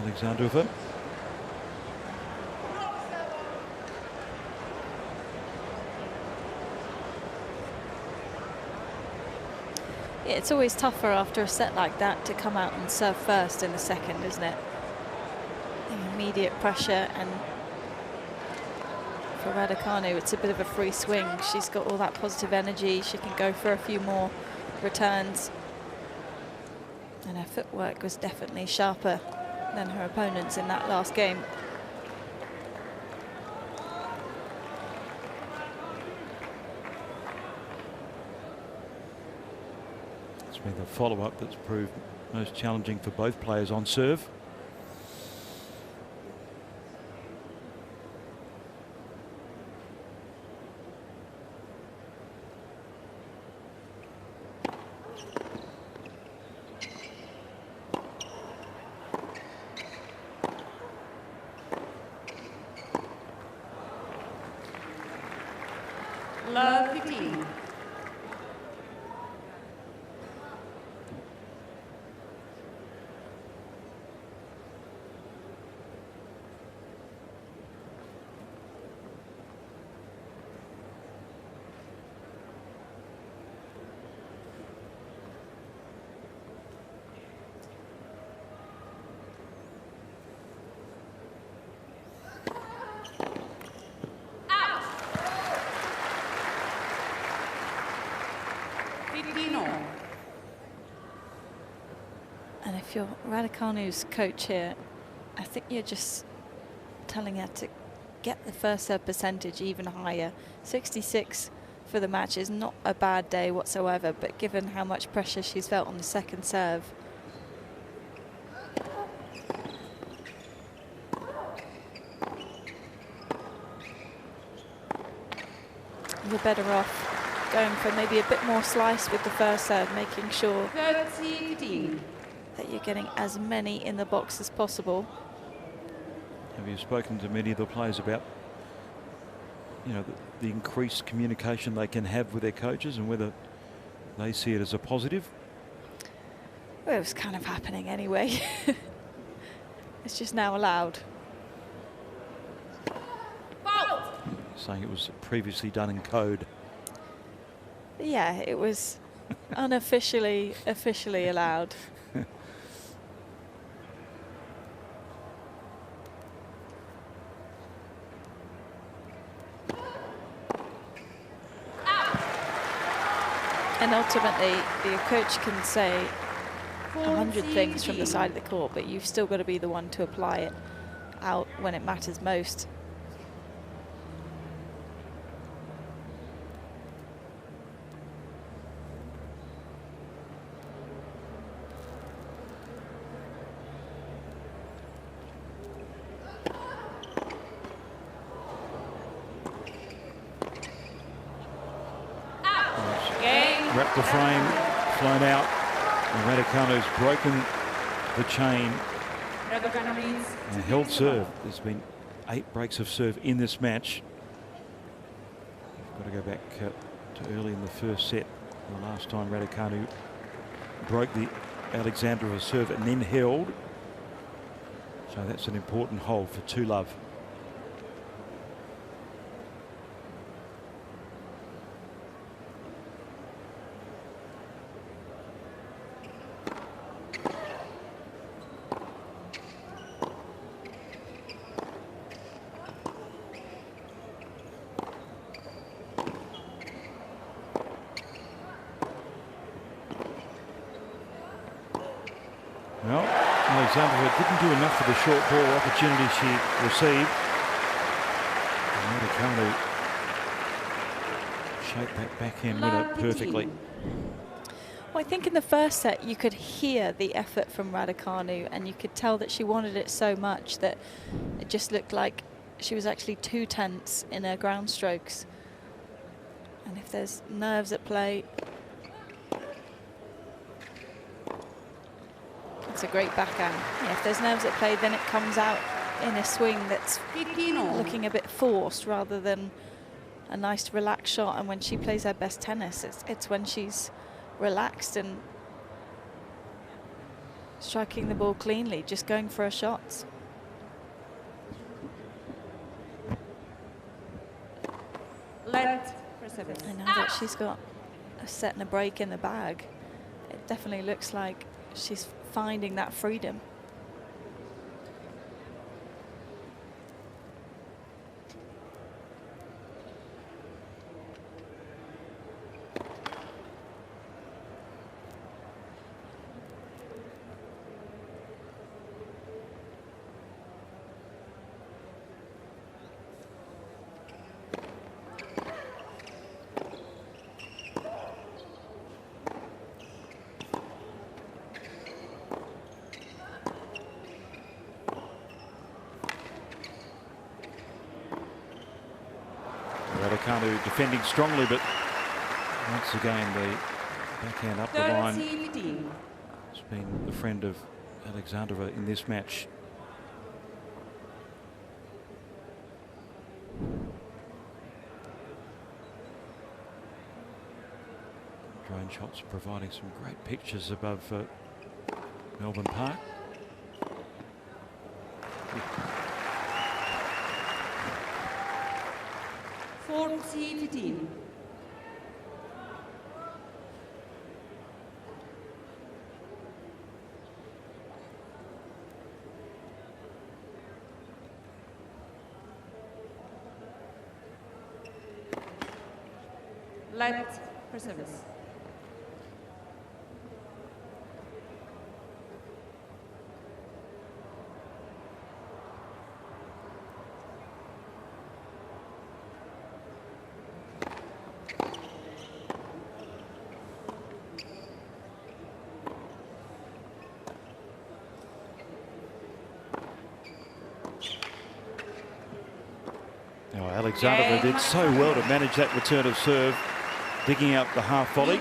Alexandrova. Yeah, it's always tougher after a set like that to come out and serve first in the second, isn't it? The immediate pressure, and for Raducanu, it's a bit of a free swing. She's got all that positive energy. She can go for a few more returns. And her footwork was definitely sharper than her opponents in that last game. It's been the follow-up that's proved most challenging for both players on serve. Love 15. And if you're Raducanu's coach here, I think you're just telling her to get the first serve percentage even higher. 66 for the match is not a bad day whatsoever, but given how much pressure she's felt on the second serve, you're better off going for maybe a bit more slice with the first serve, making sure 30-15. that you're getting as many in the box as possible. Have you spoken to many of the players about, you know, the increased communication they can have with their coaches and whether they see it as a positive? Well, it was kind of happening anyway. It's just now allowed. Saying it was previously done in code. Yeah, it was unofficially, officially allowed. And ultimately, your coach can say 100 things from the side of the court, but you've still got to be the one to apply it out when it matters most. Wrapped the frame, flown out, and Raducanu's broken the chain and held serve. There's been 8 breaks of serve in this match. Got to go back to early in the first set. The last time Raducanu broke the Alexandrova serve and then held. So that's an important hold for 2-love. Well, Alexandrova didn't do enough for the short ball opportunity she received. And Raducanu shaped that backhand winner perfectly. Well, I think in the first set you could hear the effort from Raducanu, and you could tell that she wanted it so much that it just looked like she was actually too tense in her ground strokes. And if there's nerves at play, it's a great backhand. Yeah, if there's nerves at play, then it comes out in a swing that's looking a bit forced rather than a nice relaxed shot. And when she plays her best tennis, it's when she's relaxed and striking the ball cleanly, just going for her shots. Let for 7. And now that she's got a set and a break in the bag, Definitely looks like she's finding that freedom. Raducanu defending strongly, but once again the backhand up the line has been the friend of Alexandrova in this match. Drone shots providing some great pictures above Melbourne Park. Let for service. Now Alexandrova did so well to manage that return of serve, digging out the half volley,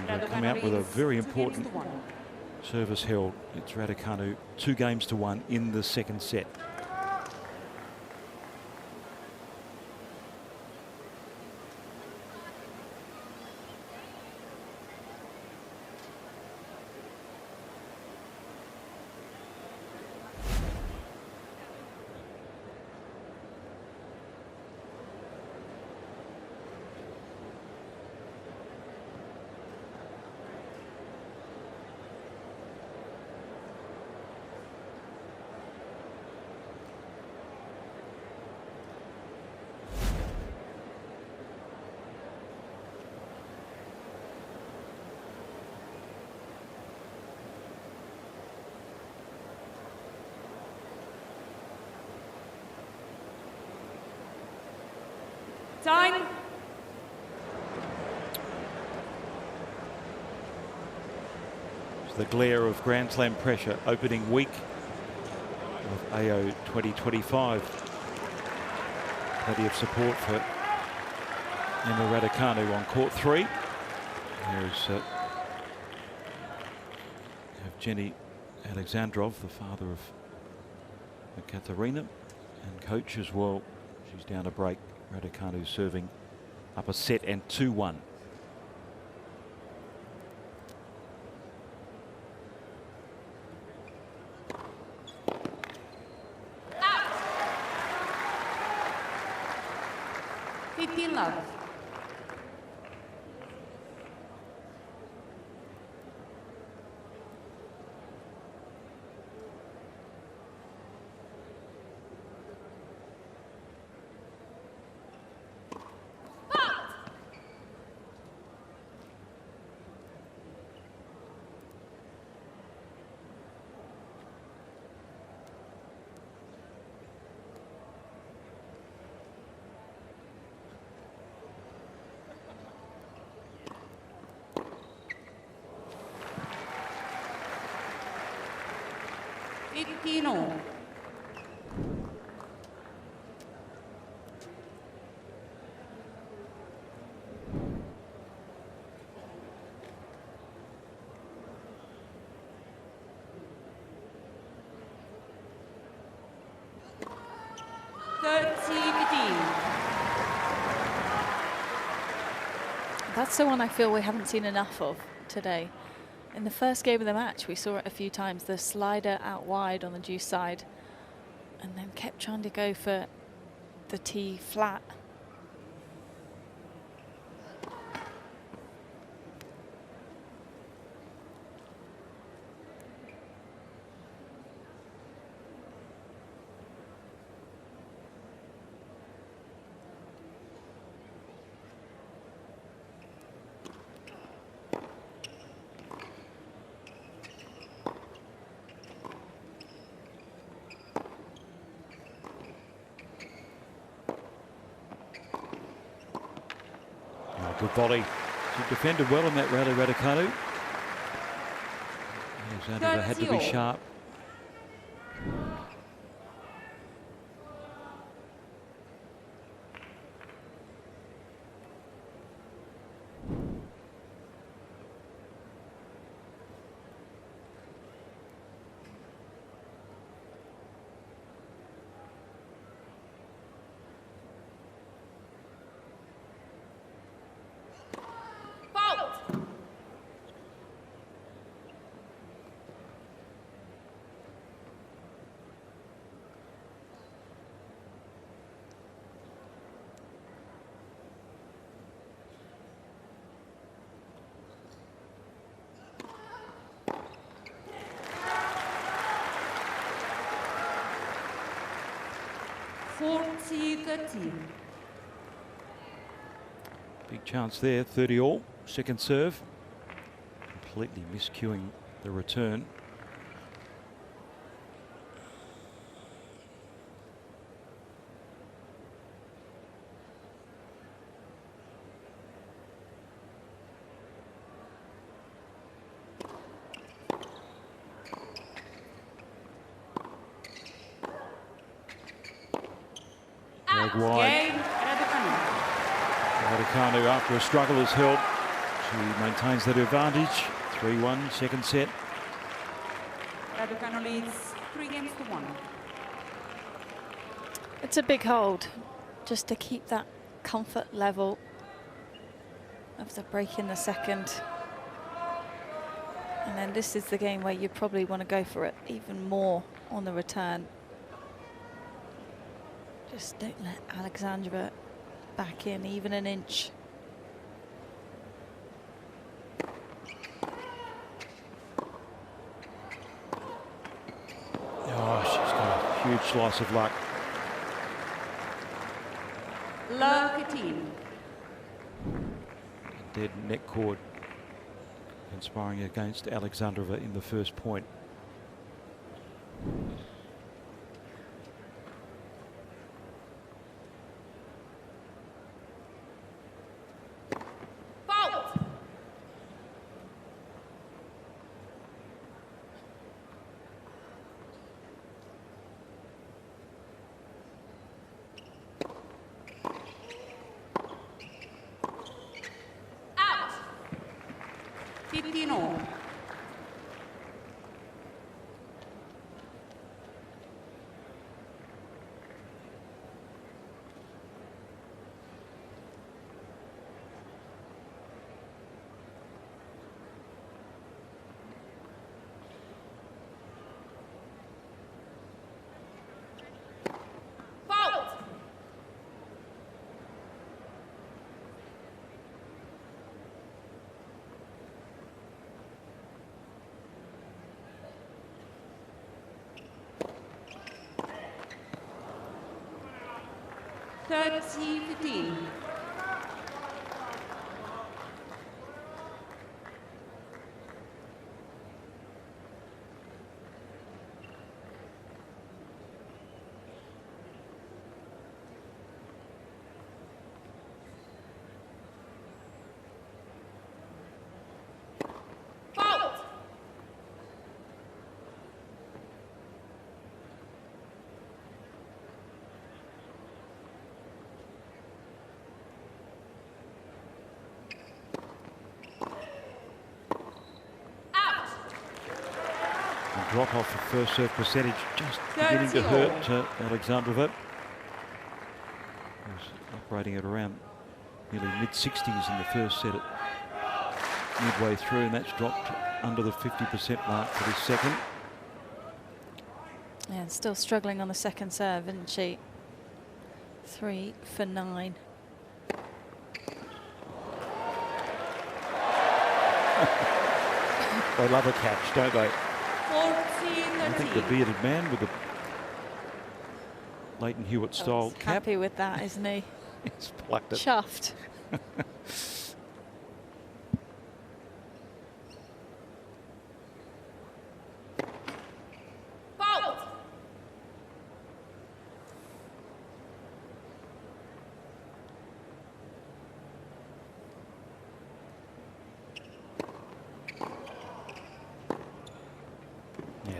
and come out with a very important service held. It's Raducanu 2-1 in the second set. Time. It's the glare of Grand Slam pressure opening week of AO 2025. Plenty of support for Emma Raducanu on court 3. There's Jannik Alexandrova, the father of Ekaterina, and coach as well. She's down a break. Raducanu serving up a set and 2-1. Out. 15 love. Tino. That's the one I feel we haven't seen enough of today. In the first game of the match, we saw it a few times, the slider out wide on the deuce side, and then kept trying to go for the tee flat. Good volley. She defended well in that rally, Raducanu. Alexandrova had to be sharp. Big chance there, 30 all. Second serve. Completely miscuing the return. Wide. Cain, Raducanu, after a struggle, is held. She maintains that advantage. 3-1, second set. Raducanu leads 3-1. It's a big hold, just to keep that comfort level of the break in the second. And then this is the game where you probably want to go for it even more on the return. Just don't let Alexandrova back in even an inch. Oh, she's got a huge slice of luck. Cain. Dead neck cord conspiring against Alexandrova in the first point. $30-15. Drop off the first serve percentage, just beginning to hurt Alexandrova. Who's operating at around nearly mid-60s in the first set at midway through, and that's dropped under the 50% mark for this second. Yeah, and still struggling on the second serve, isn't she? 3 for 9. They love a catch, don't they? 40-13. I think the bearded man with the Leighton Hewitt style cap. Happy with that, isn't he? He's plucked it. Chuffed.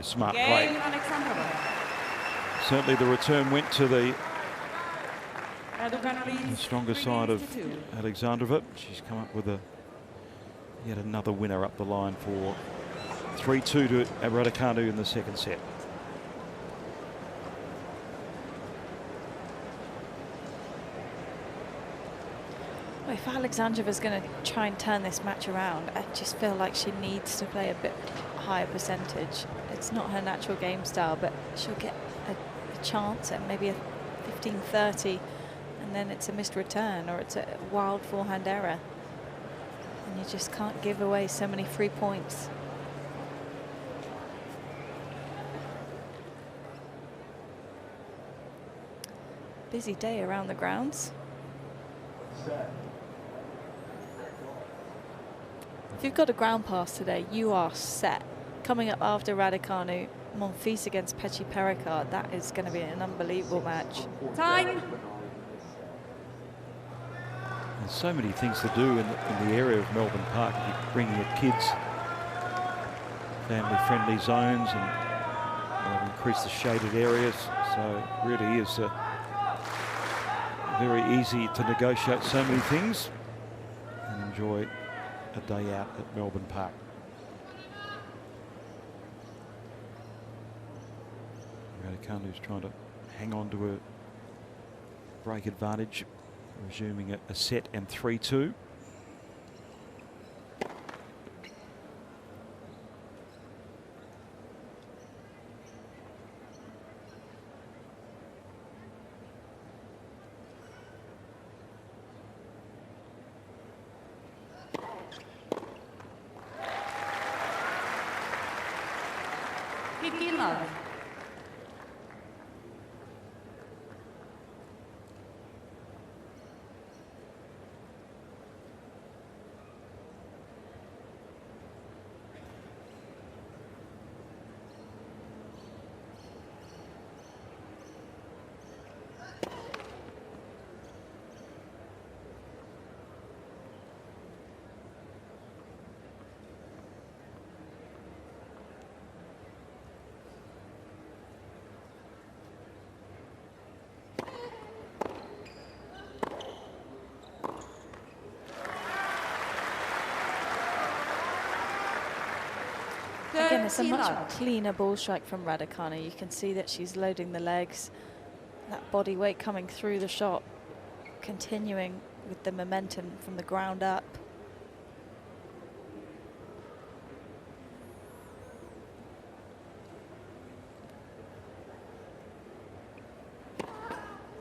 smart Cain play. Alexandrova. Certainly the return went to the Raducanu leads stronger 3 side of games to 2. Alexandrova. She's come up with yet another winner up the line for 3-2 to Raducanu in the second set. Well, if Alexandrova's going to try and turn this match around, I just feel like she needs to play a bit higher percentage. It's not her natural game style, but she'll get a chance at maybe a 15-30, and then it's a missed return or it's a wild forehand error. And you just can't give away so many free points. Busy day around the grounds. If you've got a ground pass today, you are set. Coming up after Raducanu, Monfils against Pechi Pericard. That is going to be an unbelievable match. Time. There's so many things to do in the area of Melbourne Park. You're bringing your kids, family-friendly zones, and increase the shaded areas. So it really is very easy to negotiate so many things and enjoy a day out at Melbourne Park. Raducanu's trying to hang on to a break advantage, resuming a set and 3-2. Love. Again, it's a much cleaner ball strike from Raducanu. You can see that she's loading the legs, that body weight coming through the shot, continuing with the momentum from the ground up.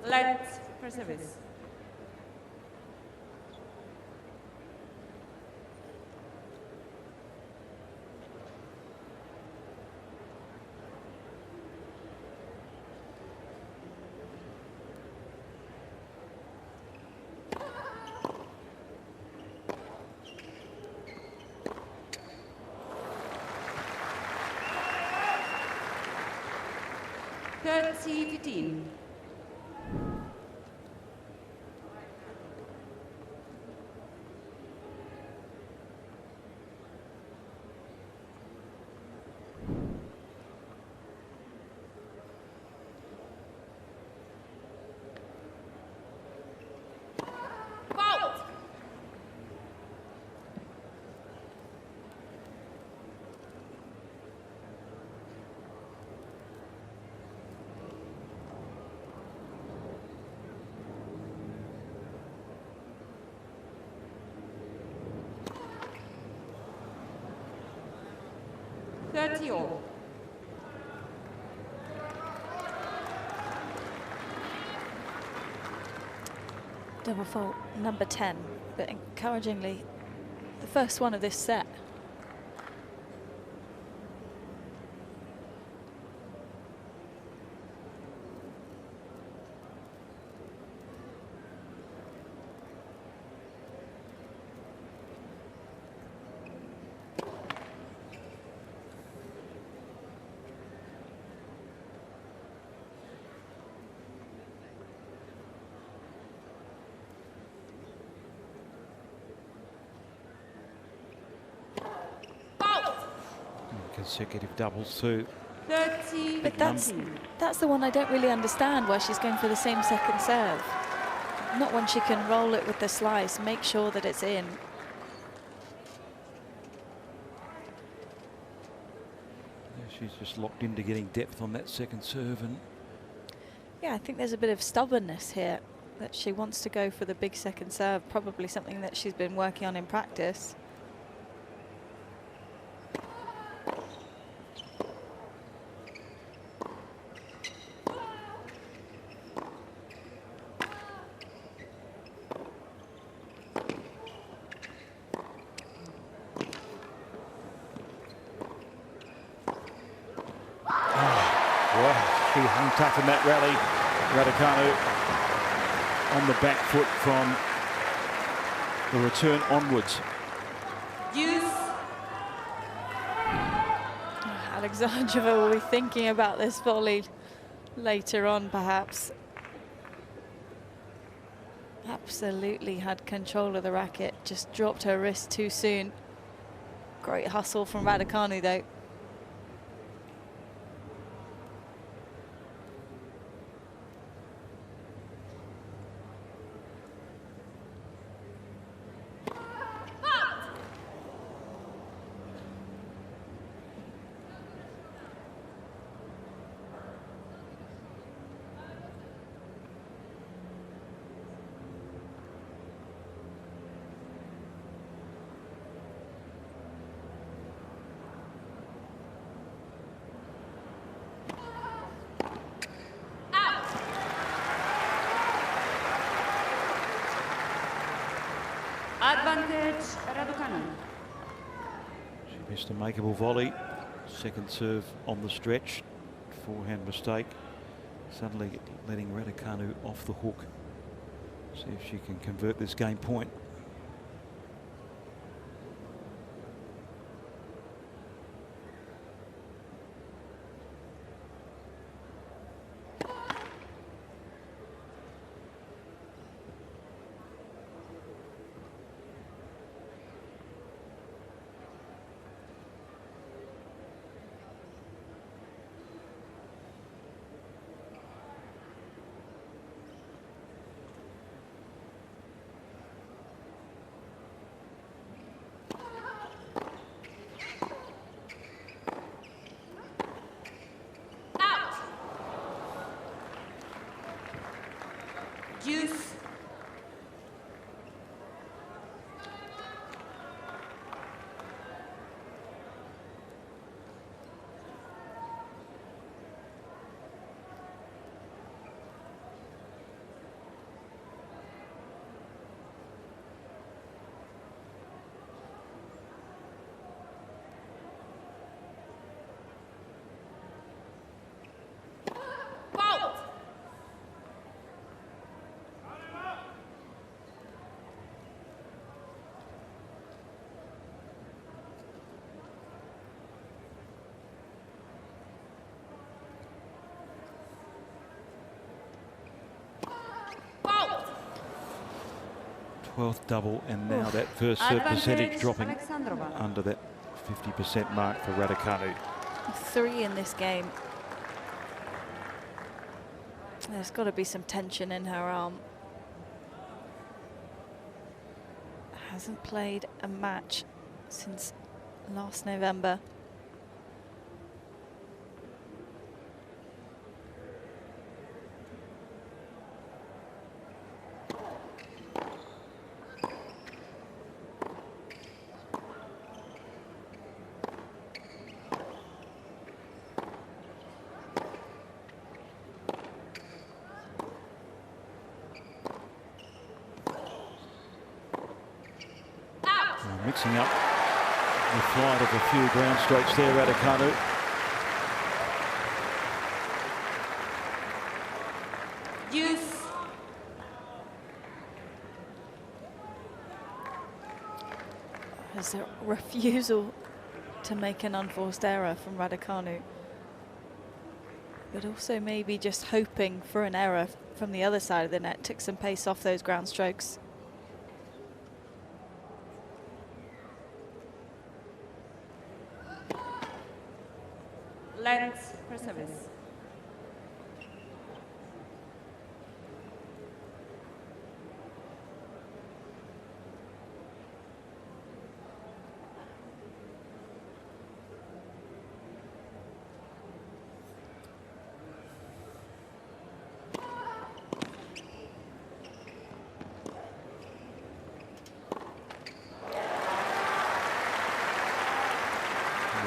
Let's for service. C15. Fault. All. Double fault number 10, but encouragingly, the first one of this set. Consecutive doubles too. 30. But that's the one I don't really understand, why she's going for the same second serve. Not when she can roll it with the slice, make sure that it's in. Yeah, she's just locked into getting depth on that second serve. And yeah, I think there's a bit of stubbornness here, that she wants to go for the big second serve, probably something that she's been working on in practice. She hung tough in that rally. Raducanu on the back foot from the return onwards. Alexandrova will be thinking about this volley later on, perhaps. Absolutely had control of the racket, just dropped her wrist too soon. Great hustle from Raducanu though. Advantage, Raducanu. She missed a makeable volley. Second serve on the stretch. Forehand mistake. Suddenly letting Raducanu off the hook. See if she can convert this game point. Deuce. Twelfth double, and now that first serve percentage dropping under that 50% mark for Raducanu. 3 in this game. There's got to be some tension in her arm. Hasn't played a match since last November. Mixing up the flight of a few ground strokes there, Raducanu. Deuce. There's a refusal to make an unforced error from Raducanu, but also maybe just hoping for an error from the other side of the net, took some pace off those ground strokes. lengths per service.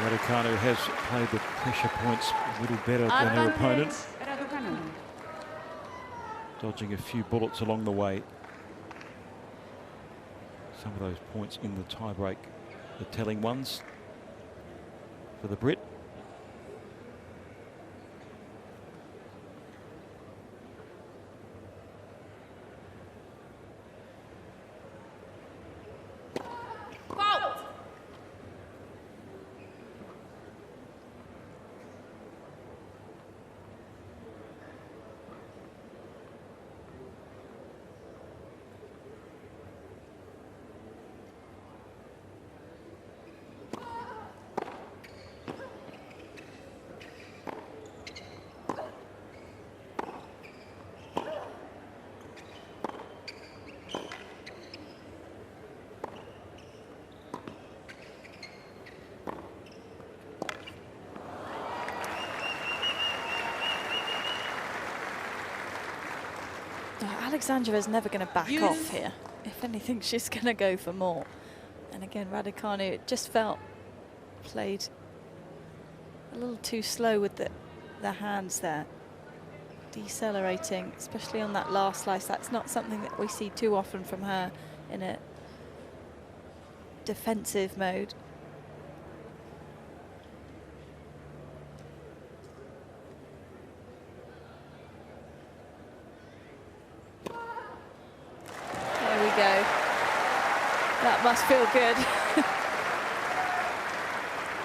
Raducanu has played the pressure points a little better than her opponent. Raducanu. Dodging a few bullets along the way. Some of those points in the tiebreak, the telling ones for the Brit. Alexandrova is never going to back off here. If anything, she's going to go for more. And again, Raducanu, it just felt played a little too slow with the hands there. Decelerating, especially on that last slice. That's not something that we see too often from her in a defensive mode. That must feel good.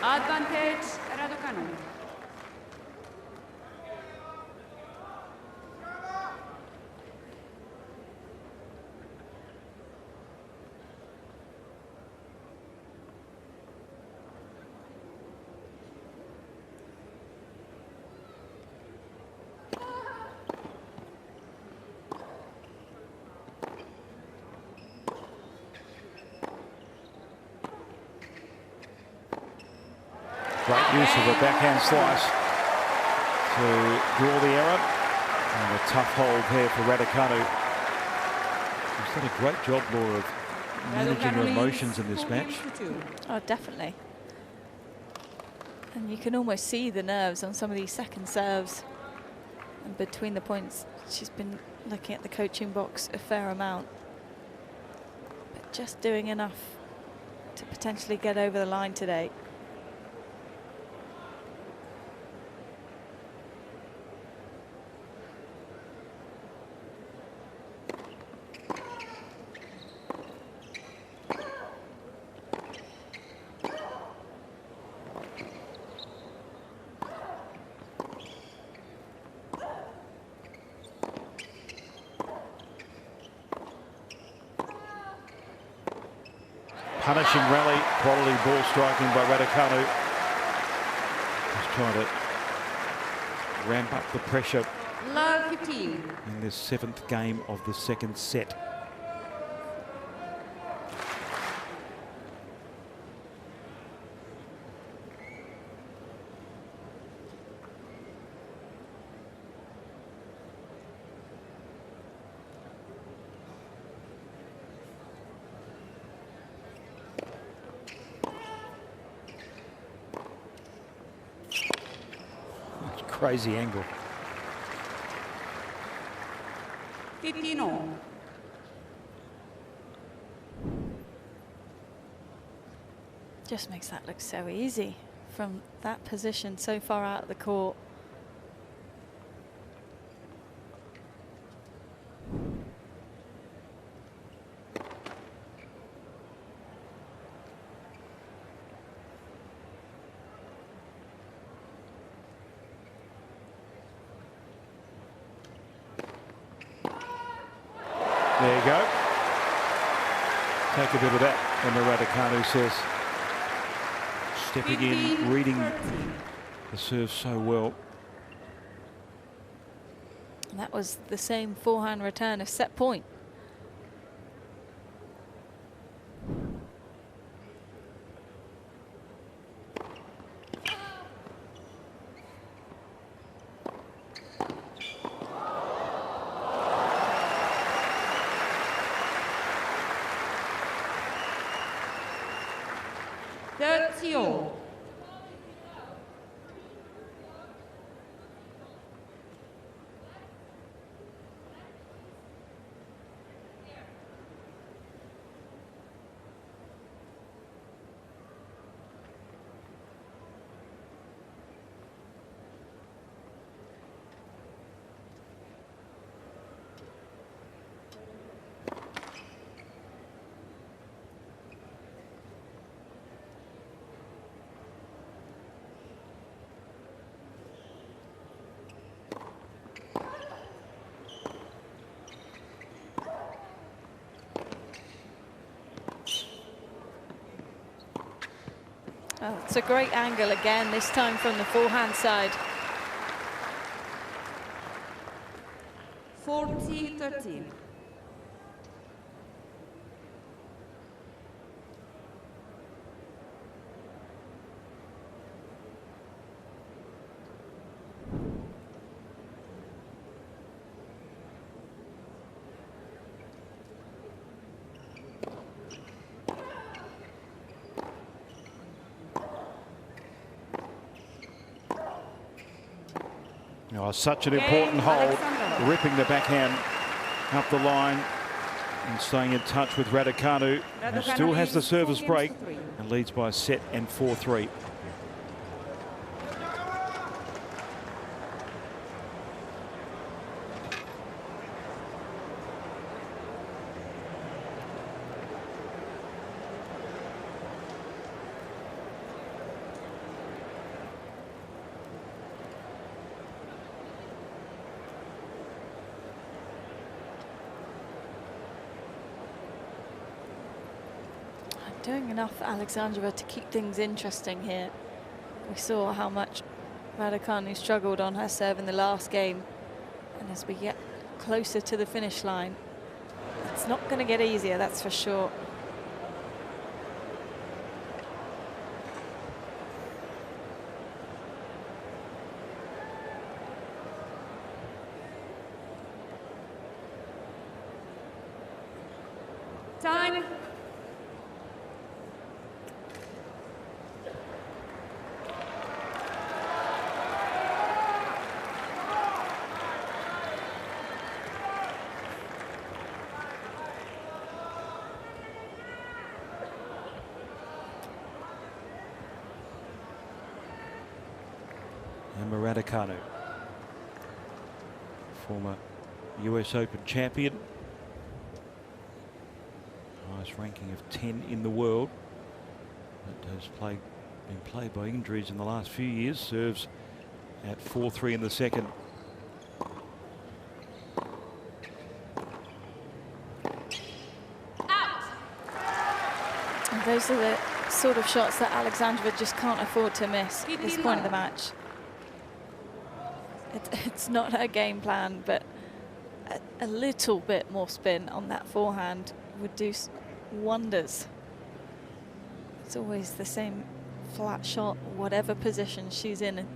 Advantage Raducanu. Great use of a backhand slice to draw the error. And a tough hold there for Raducanu. She's done a great job, Laura, of managing her emotions in this match. Oh, definitely. And you can almost see the nerves on some of these second serves. And between the points, she's been looking at the coaching box a fair amount. But just doing enough to potentially get over the line today. Punishing rally, quality ball striking by Raducanu. Just trying to ramp up the pressure in this 7th game of the 2nd set. Crazy angle. 15-all. Just makes that look so easy from that position so far out of the court. There you go. Take a bit of that, Emma Raducanu says. Stepping in, reading the serve so well. And that was the same forehand return as set point. Tertio. Oh, it's a great angle again, this time from the forehand side. 40-13. Oh, such an important hold, ripping the backhand up the line and staying in touch with Raducanu, who still has the service break and leads by a set and 4-3. Doing enough for Alexandrova to keep things interesting here. We saw how much Raducanu struggled on her serve in the last game. And as we get closer to the finish line, it's not going to get easier, that's for sure. Time. Emma Raducanu, former US Open champion, highest ranking of 10 in the world, but has been plagued by injuries in the last few years. Serves at 4-3 in the second. And those are the sort of shots that Alexandrova just can't afford to miss at this point of the match. It's not her game plan, but a little bit more spin on that forehand would do wonders. It's always the same flat shot, whatever position she's in.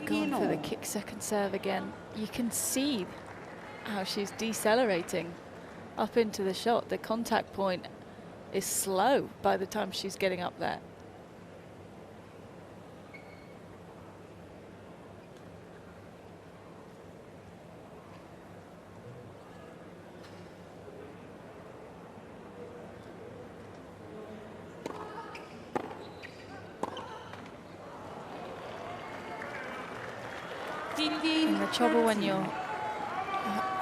Going for the kick second serve again. You can see how she's decelerating up into the shot. The contact point is slow by the time she's getting up there. And the trouble when you're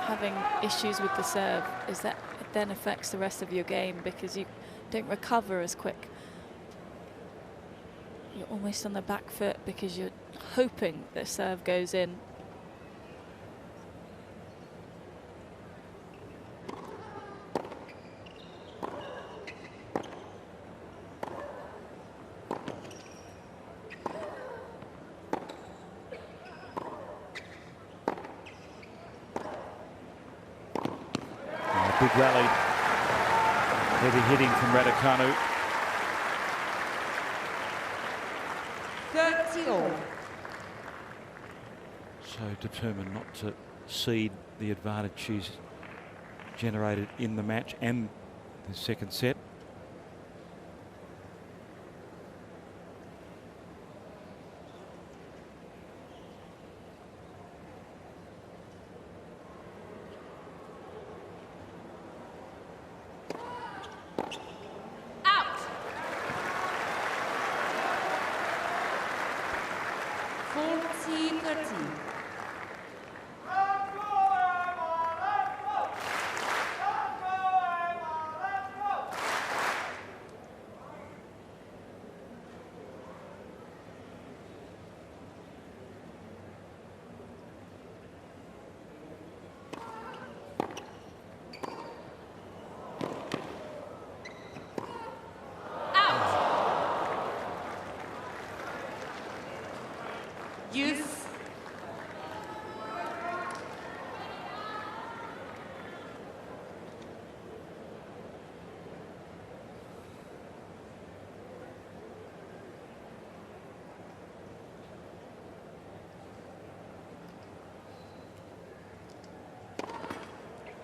having issues with the serve is that then affects the rest of your game because you don't recover as quick. You're almost on the back foot because you're hoping the serve goes in. Big rally, heavy hitting from Raducanu. 30-all. So determined not to cede the advantage she's generated in the match and the second set. Out. 40-30. Use.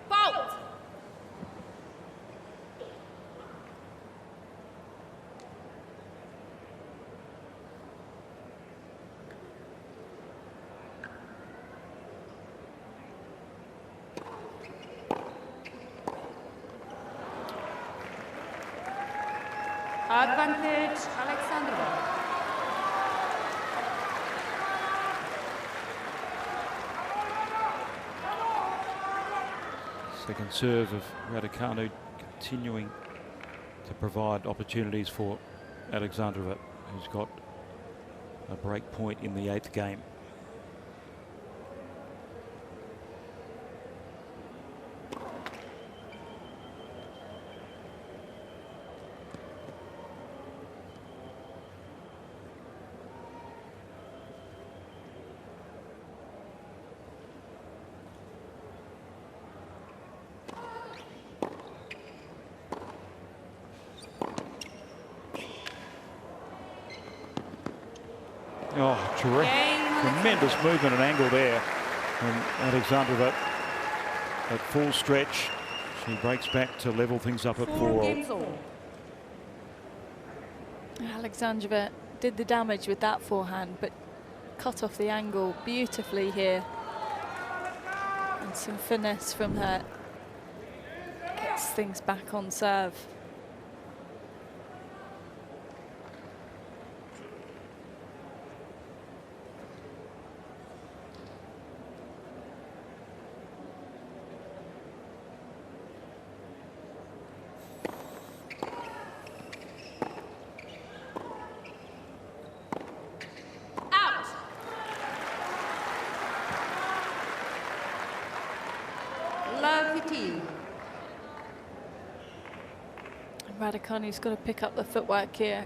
Fault. Advantage, Alexandrova. Second serve of Raducanu continuing to provide opportunities for Alexandrova, who's got a break point in the 8th game. Oh, terrific. Tremendous movement and angle there from Alexandrova at full stretch. She breaks back to level things up at 4-all. Alexandrova did the damage with that forehand, but cut off the angle beautifully here. And some finesse from her gets things back on serve. Raducanu's got to pick up the footwork here.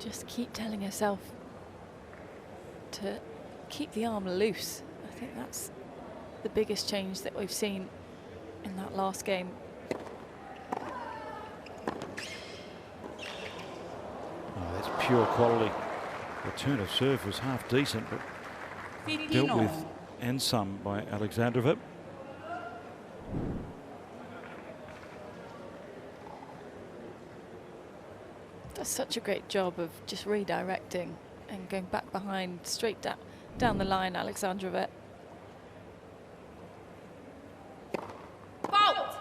Just keep telling herself to keep the arm loose. I think that's the biggest change that we've seen in that last game. Oh, that's pure quality. The turn of serve was half decent, but dealt with and some by Alexandrova. Does such a great job of just redirecting and going back behind, straight down the line, Alexandrova. Fault.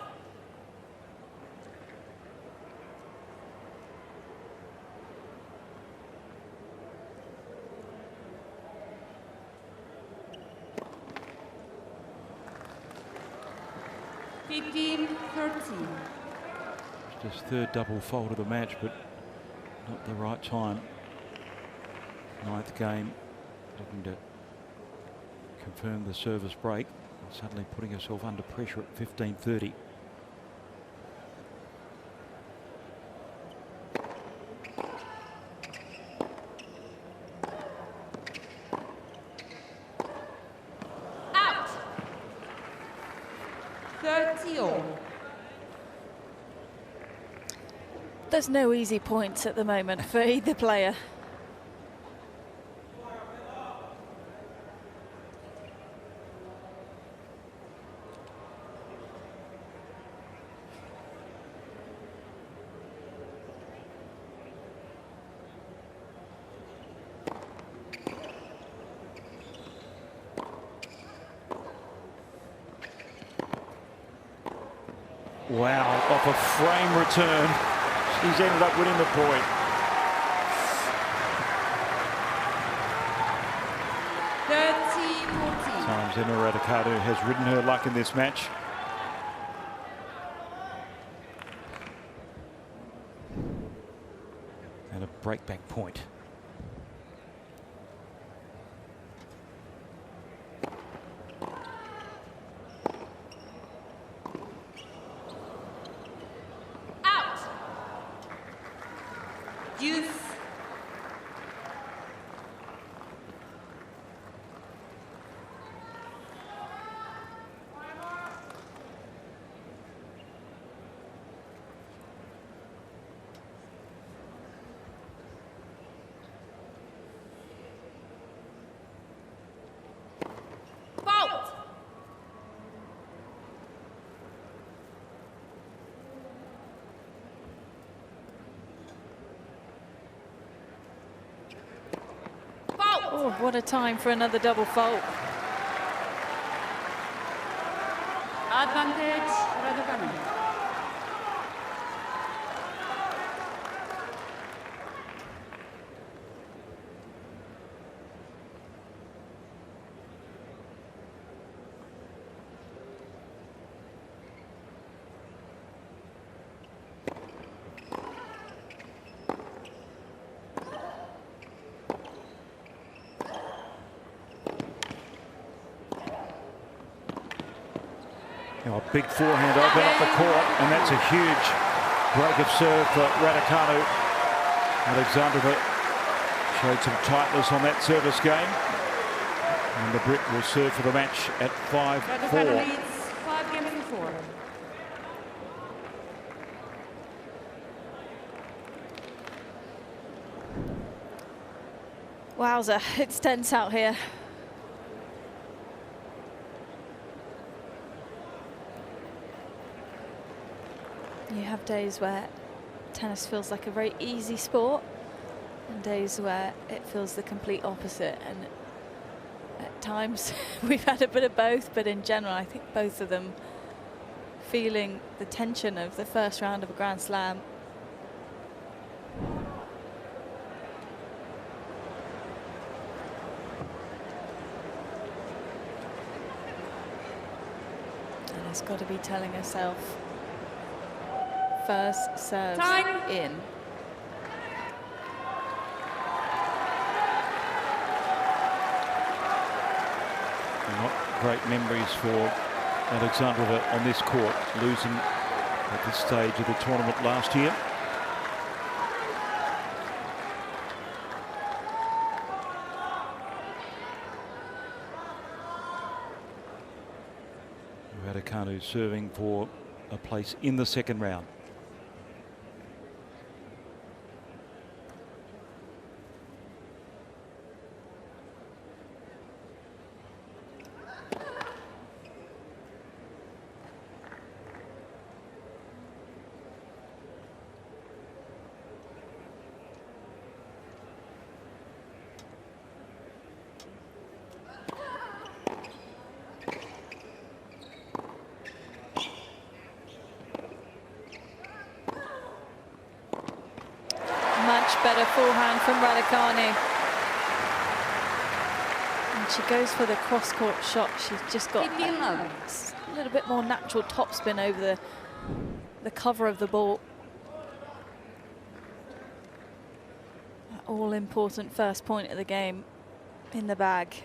15-13. It's just third double fault of the match, but not the right time. Ninth game, looking to confirm the service break, and suddenly putting herself under pressure at 15-30. Out. 30-all. There's no easy points at the moment for either player. Wow, off a frame return, she's ended up winning the point. Times Emma Raducanu has ridden her luck in this match. And a breakback point. Oh, what a time for another double fault. Advantage, Raducanu. A big forehand open up the court, and that's a huge break of serve for Raducanu. Alexandrova showed some tightness on that service game, and the Brit will serve for the match at 5-4. Raducanu leads 5-4. Wowza, it's tense out here. You have days where tennis feels like a very easy sport, and days where it feels the complete opposite. And at times we've had a bit of both, but in general I think both of them feeling the tension of the first round of a Grand Slam. And it's got to be telling herself, first serves Time. in. Not great memories for Alexandrova on this court, losing at this stage of the tournament last year. Raducanu serving for a place in the second round. Much better forehand from Raducanu. And When she goes for the cross-court shot, she's just got 15 love. a little bit more natural topspin over the cover of the ball. That all-important first point of the game in the bag.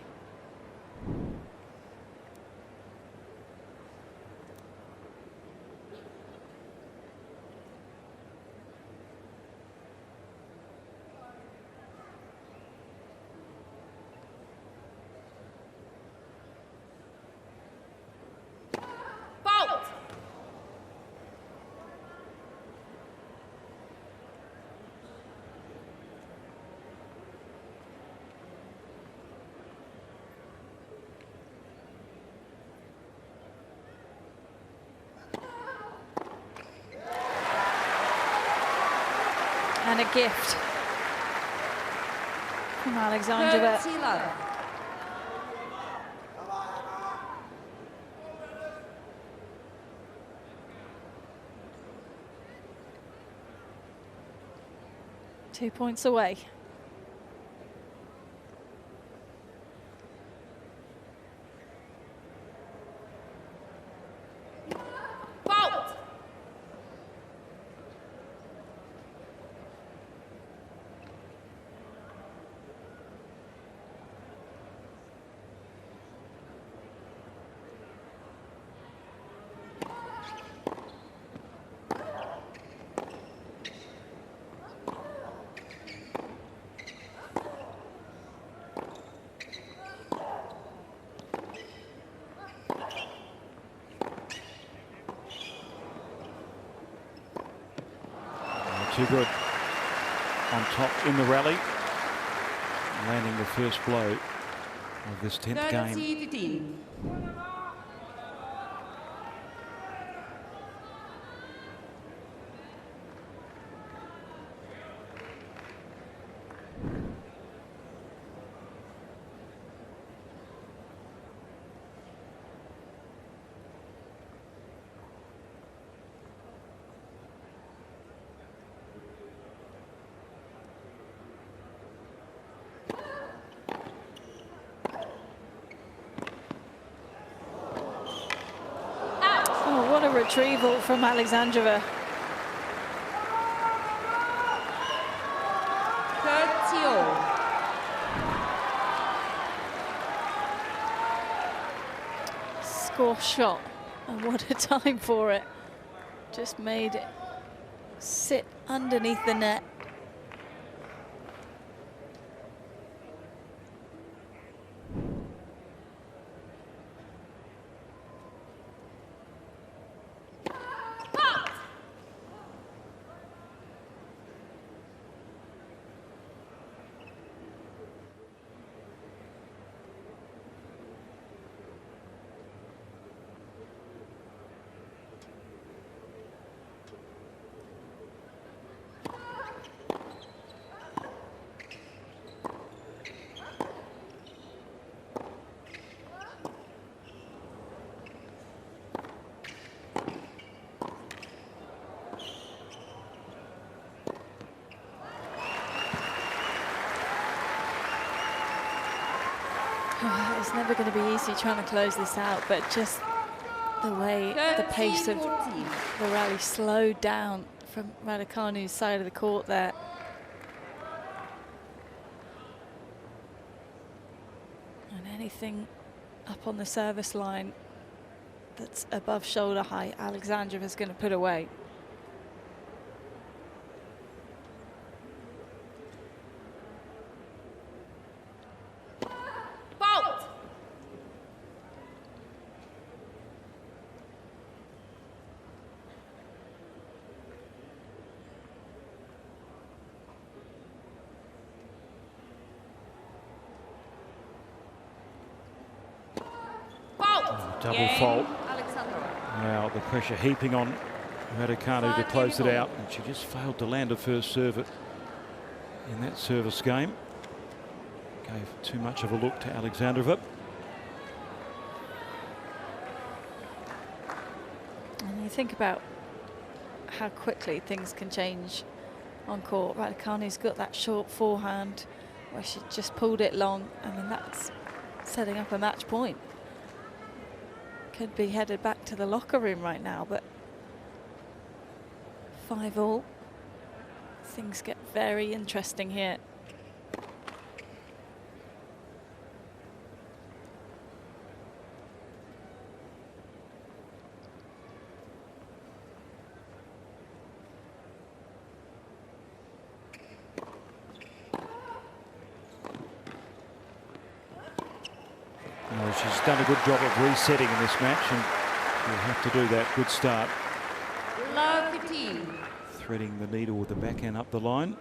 And a gift from Alexandrova. 30 love. Two points away. Too good on top in the rally, landing the first blow of this 10th game. 30-15. What a retrieval from Alexandrova. 30-all. Score shot, and what a time for it. Just made it sit underneath the net. It's never going to be easy trying to close this out, but just the way the pace of the rally slowed down from Raducanu's side of the court there. And anything up on the service line that's above shoulder height, Alexandrova's going to put away. Double fault. Now the pressure heaping on Raducanu to close it out, and she just failed to land a first serve in that service game. Gave too much of a look to Alexandrova. And you think about how quickly things can change on court. Raducanu's got that short forehand where she just pulled it long, and then that's setting up a match point. Could be headed back to the locker room right now, but 5-all. Things get very interesting here. She's done a good job of resetting in this match, and she'll have to do that. Good start. Love 15. Threading the needle with the backhand up the line.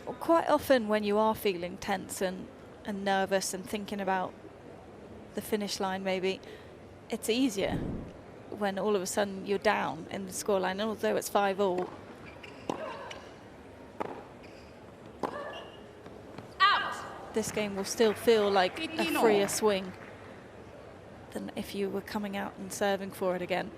Well, quite often when you are feeling tense and nervous and thinking about the finish line, maybe, it's easier when all of a sudden you're down in the scoreline, and although it's 5-all. Out. This game will still feel like a 15-all. freer swing than if you were coming out and serving for it again.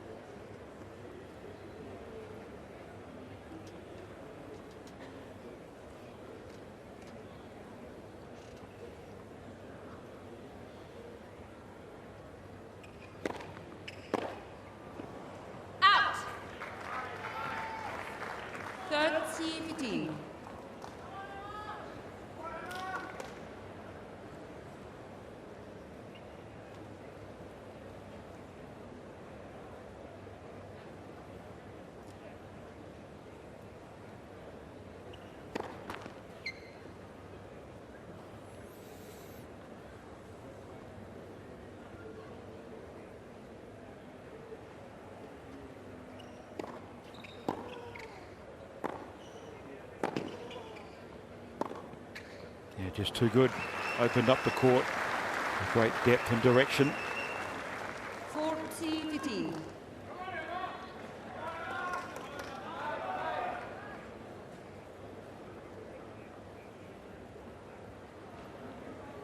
Out. 30-15. Yeah, just too good. Opened up the court with great depth and direction. 40-15.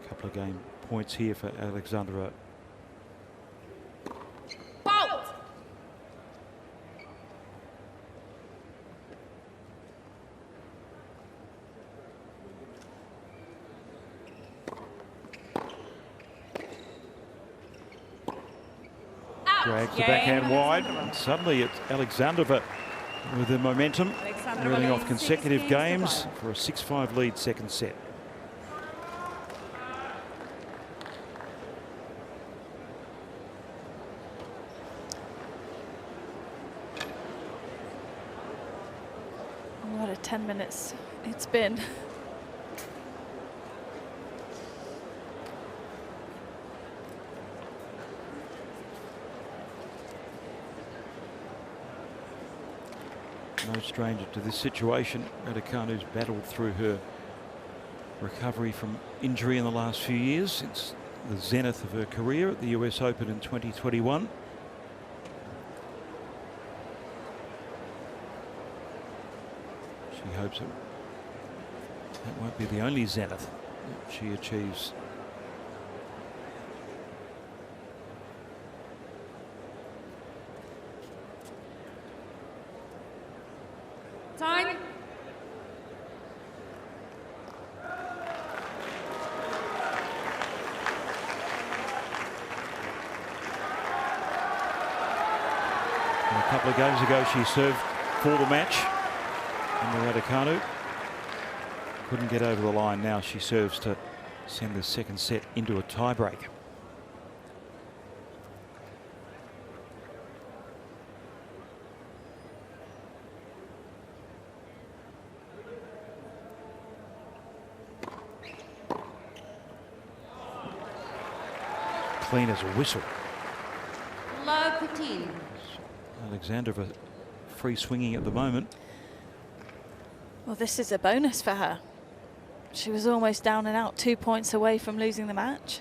Couple of game points here for Alexandrova. Out. Drags the Cain. backhand wide, and suddenly it's Alexandrova with the momentum, Alexandrova reeling off leads consecutive 6 games to 5. for a 6-5 lead second set. What a 10 minutes it's been. No stranger to this situation. Raducanu's battled through her recovery from injury in the last few years, since the zenith of her career at the US Open in 2021. She hopes that won't be the only zenith that she achieves. Time. And a couple of games ago she served for the match under Raducanu. Couldn't get over the line. Now she serves to send the second set into a tiebreak. Clean as a whistle. Love 15. Alexandrova free swinging at the moment. Well, this is a bonus for her. She was almost down and out, 2 points away from losing the match.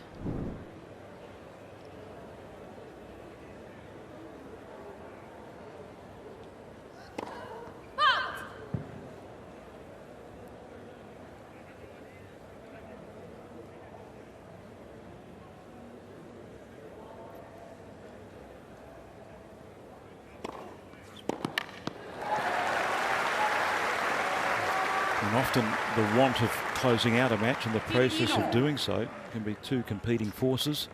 often the want of closing out a match and the process of doing so can be two competing forces.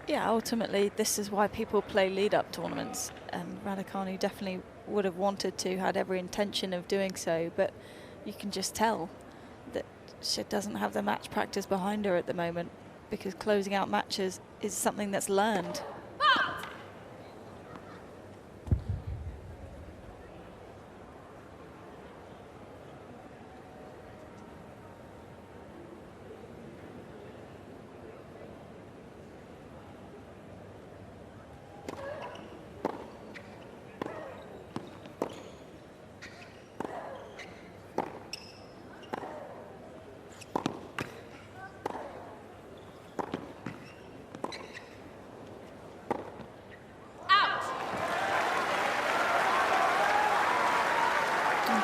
Yeah, ultimately this is why people play lead-up tournaments, and Raducanu definitely would have wanted to, had every intention of doing so, but you can just tell that she doesn't have the match practice behind her at the moment, because closing out matches is something that's learned.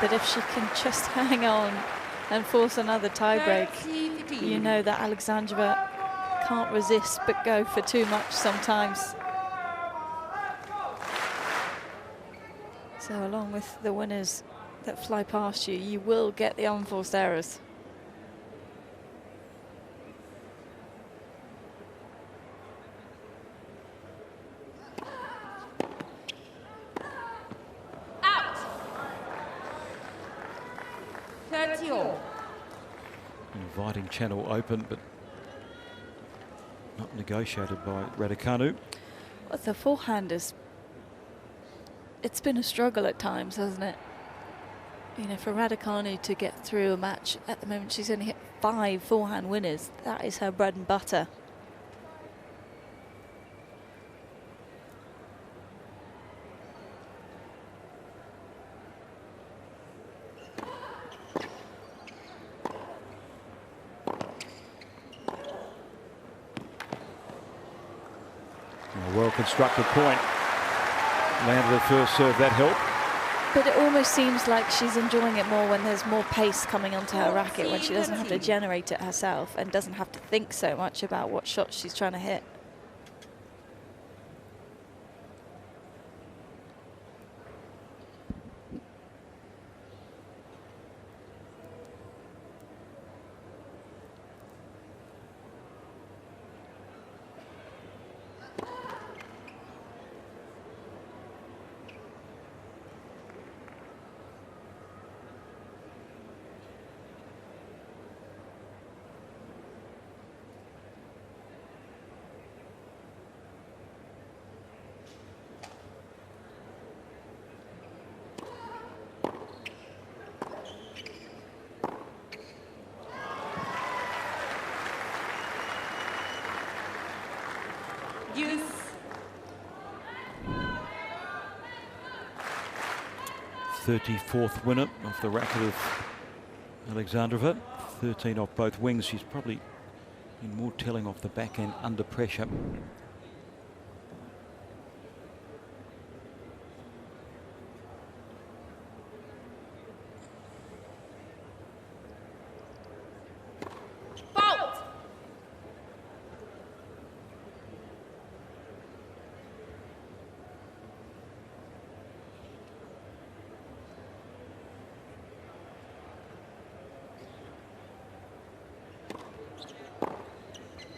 But if she can just hang on and force another tiebreak, you know that Alexandrova can't resist but go for too much sometimes. So along with the winners that fly past you, you will get the unforced errors. Inviting channel open, but not negotiated by Raducanu. Well, the forehand it's been a struggle at times, hasn't it? You know, for Raducanu to get through a match at the moment, she's only hit 5 forehand winners. That is her bread and butter. Well-constructed point. Landed her first serve, that helped. But it almost seems like she's enjoying it more when there's more pace coming onto her racket, when she doesn't have to generate it herself and doesn't have to think so much about what shots she's trying to hit. Use. 34th winner off the racket of Alexandrova. 13 off both wings. She's probably been more telling off the backhand under pressure.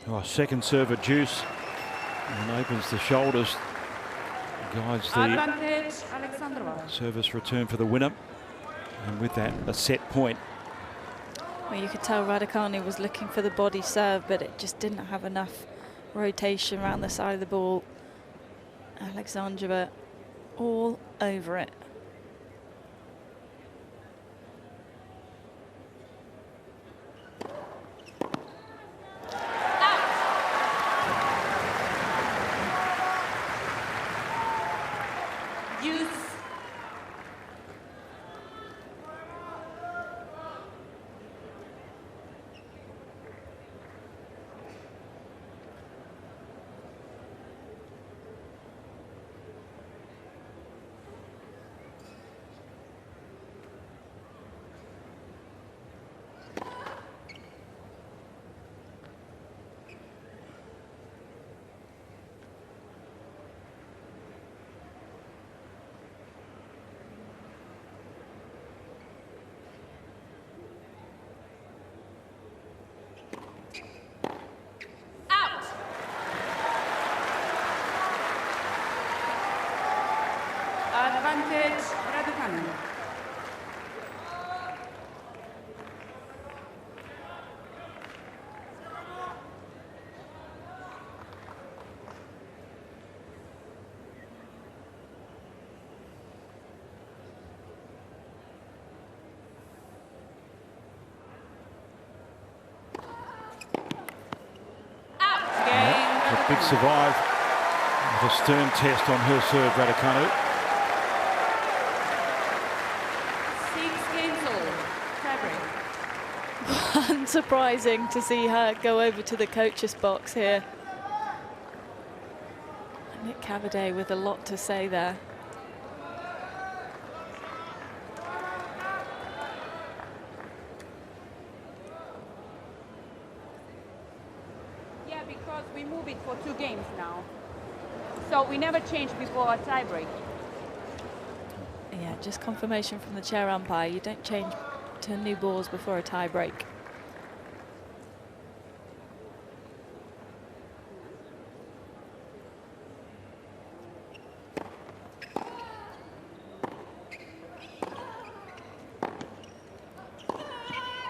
Oh, second serve at deuce and opens the shoulders, guides the service return for the winner, and with that a set point. Well, you could tell Raducanu was looking for the body serve, but it just didn't have enough rotation around the side of the ball. Alexandrova all over it. advantage, Raducanu. Big survive. A stern test on her serve, Raducanu. 6 games all. Tiebreak. Unsurprising to see her go over to the coach's box here. Nick Cavaday with a lot to say there. Yeah, because we move it for 2 games now. So we never change before a tiebreak. Yeah, just confirmation from the chair umpire. You don't change to new balls before a tie break.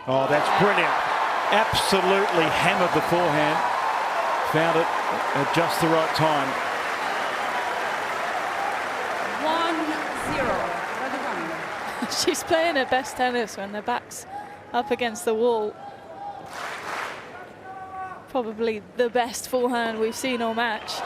Oh, that's brilliant. Absolutely hammered the forehand. Found it at just the right time. 1-0. She's playing her best tennis when their back's up against the wall. Probably the best forehand we've seen all match.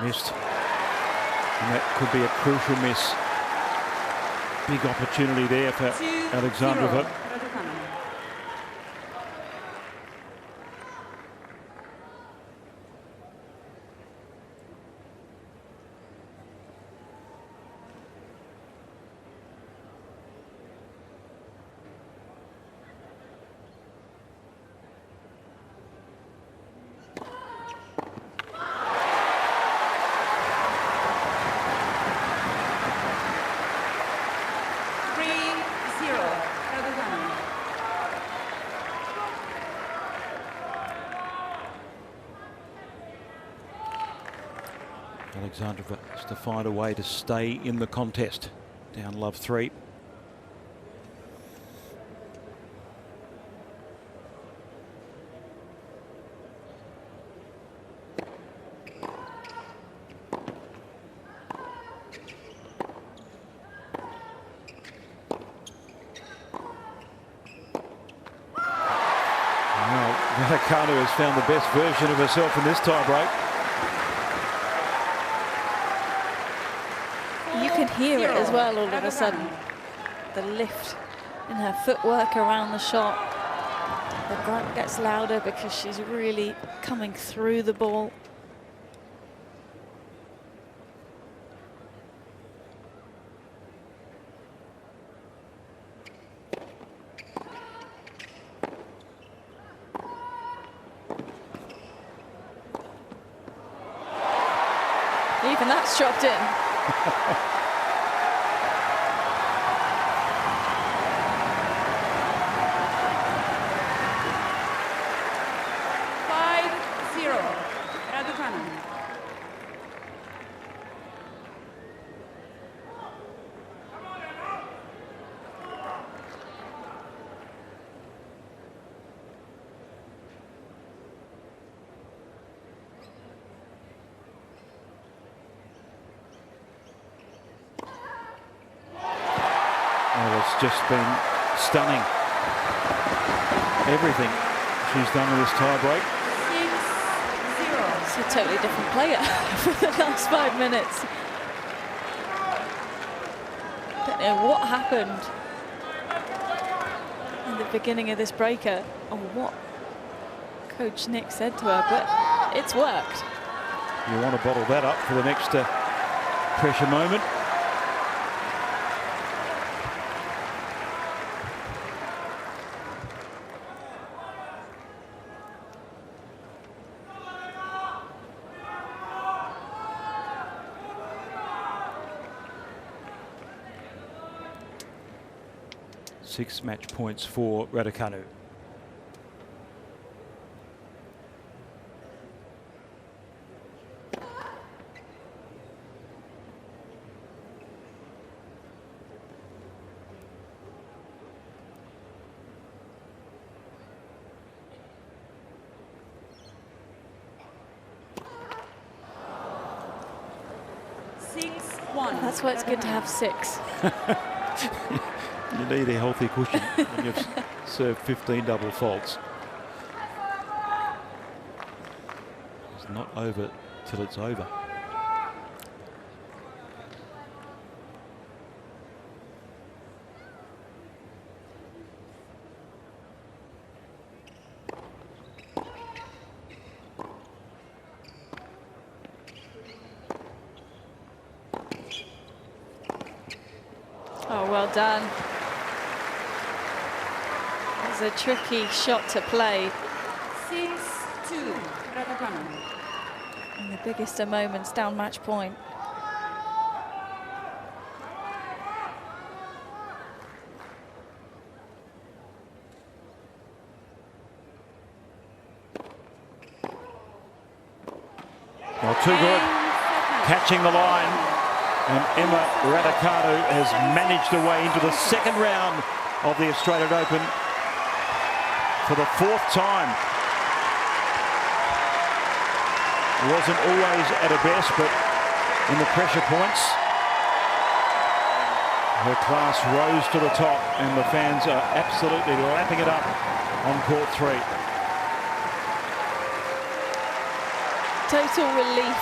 Missed. And that could be a crucial miss. Big opportunity there for Alexandrova. Alexandrova has to find a way to stay in the contest. Down love 3. Well, Raducanu has found the best version of herself in this tie-break. You can hear it as well all of a sudden. The lift in her footwork around the shot. The grunt gets louder because she's really coming through the ball. Even that's dropped in. 5-0. Raducanu. Oh, it's just been stunning. Everything she's done in this tie-break. 6-0. It's a totally different player for the last 5 minutes. Don't know what happened in the beginning of this breaker or what Coach Nick said to her, but it's worked. You want to bottle that up for the next pressure moment. 6 match points for Raducanu. That's why it's good to have 6. You need a healthy cushion when you've served 15 double faults. It's not over till it's over. Oh, well done. It's a tricky shot to play. 6-2, Raducanu. And the biggest of moments, down match point. Well, too good. Catching the line. And Emma Raducanu has managed her way into the second round of the Australian Open for the 4th time. Wasn't always at her best, but in the pressure points, her class rose to the top, and the fans are absolutely lapping it up on court 3. Total relief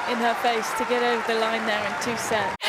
in her face to get over the line there in 2 sets.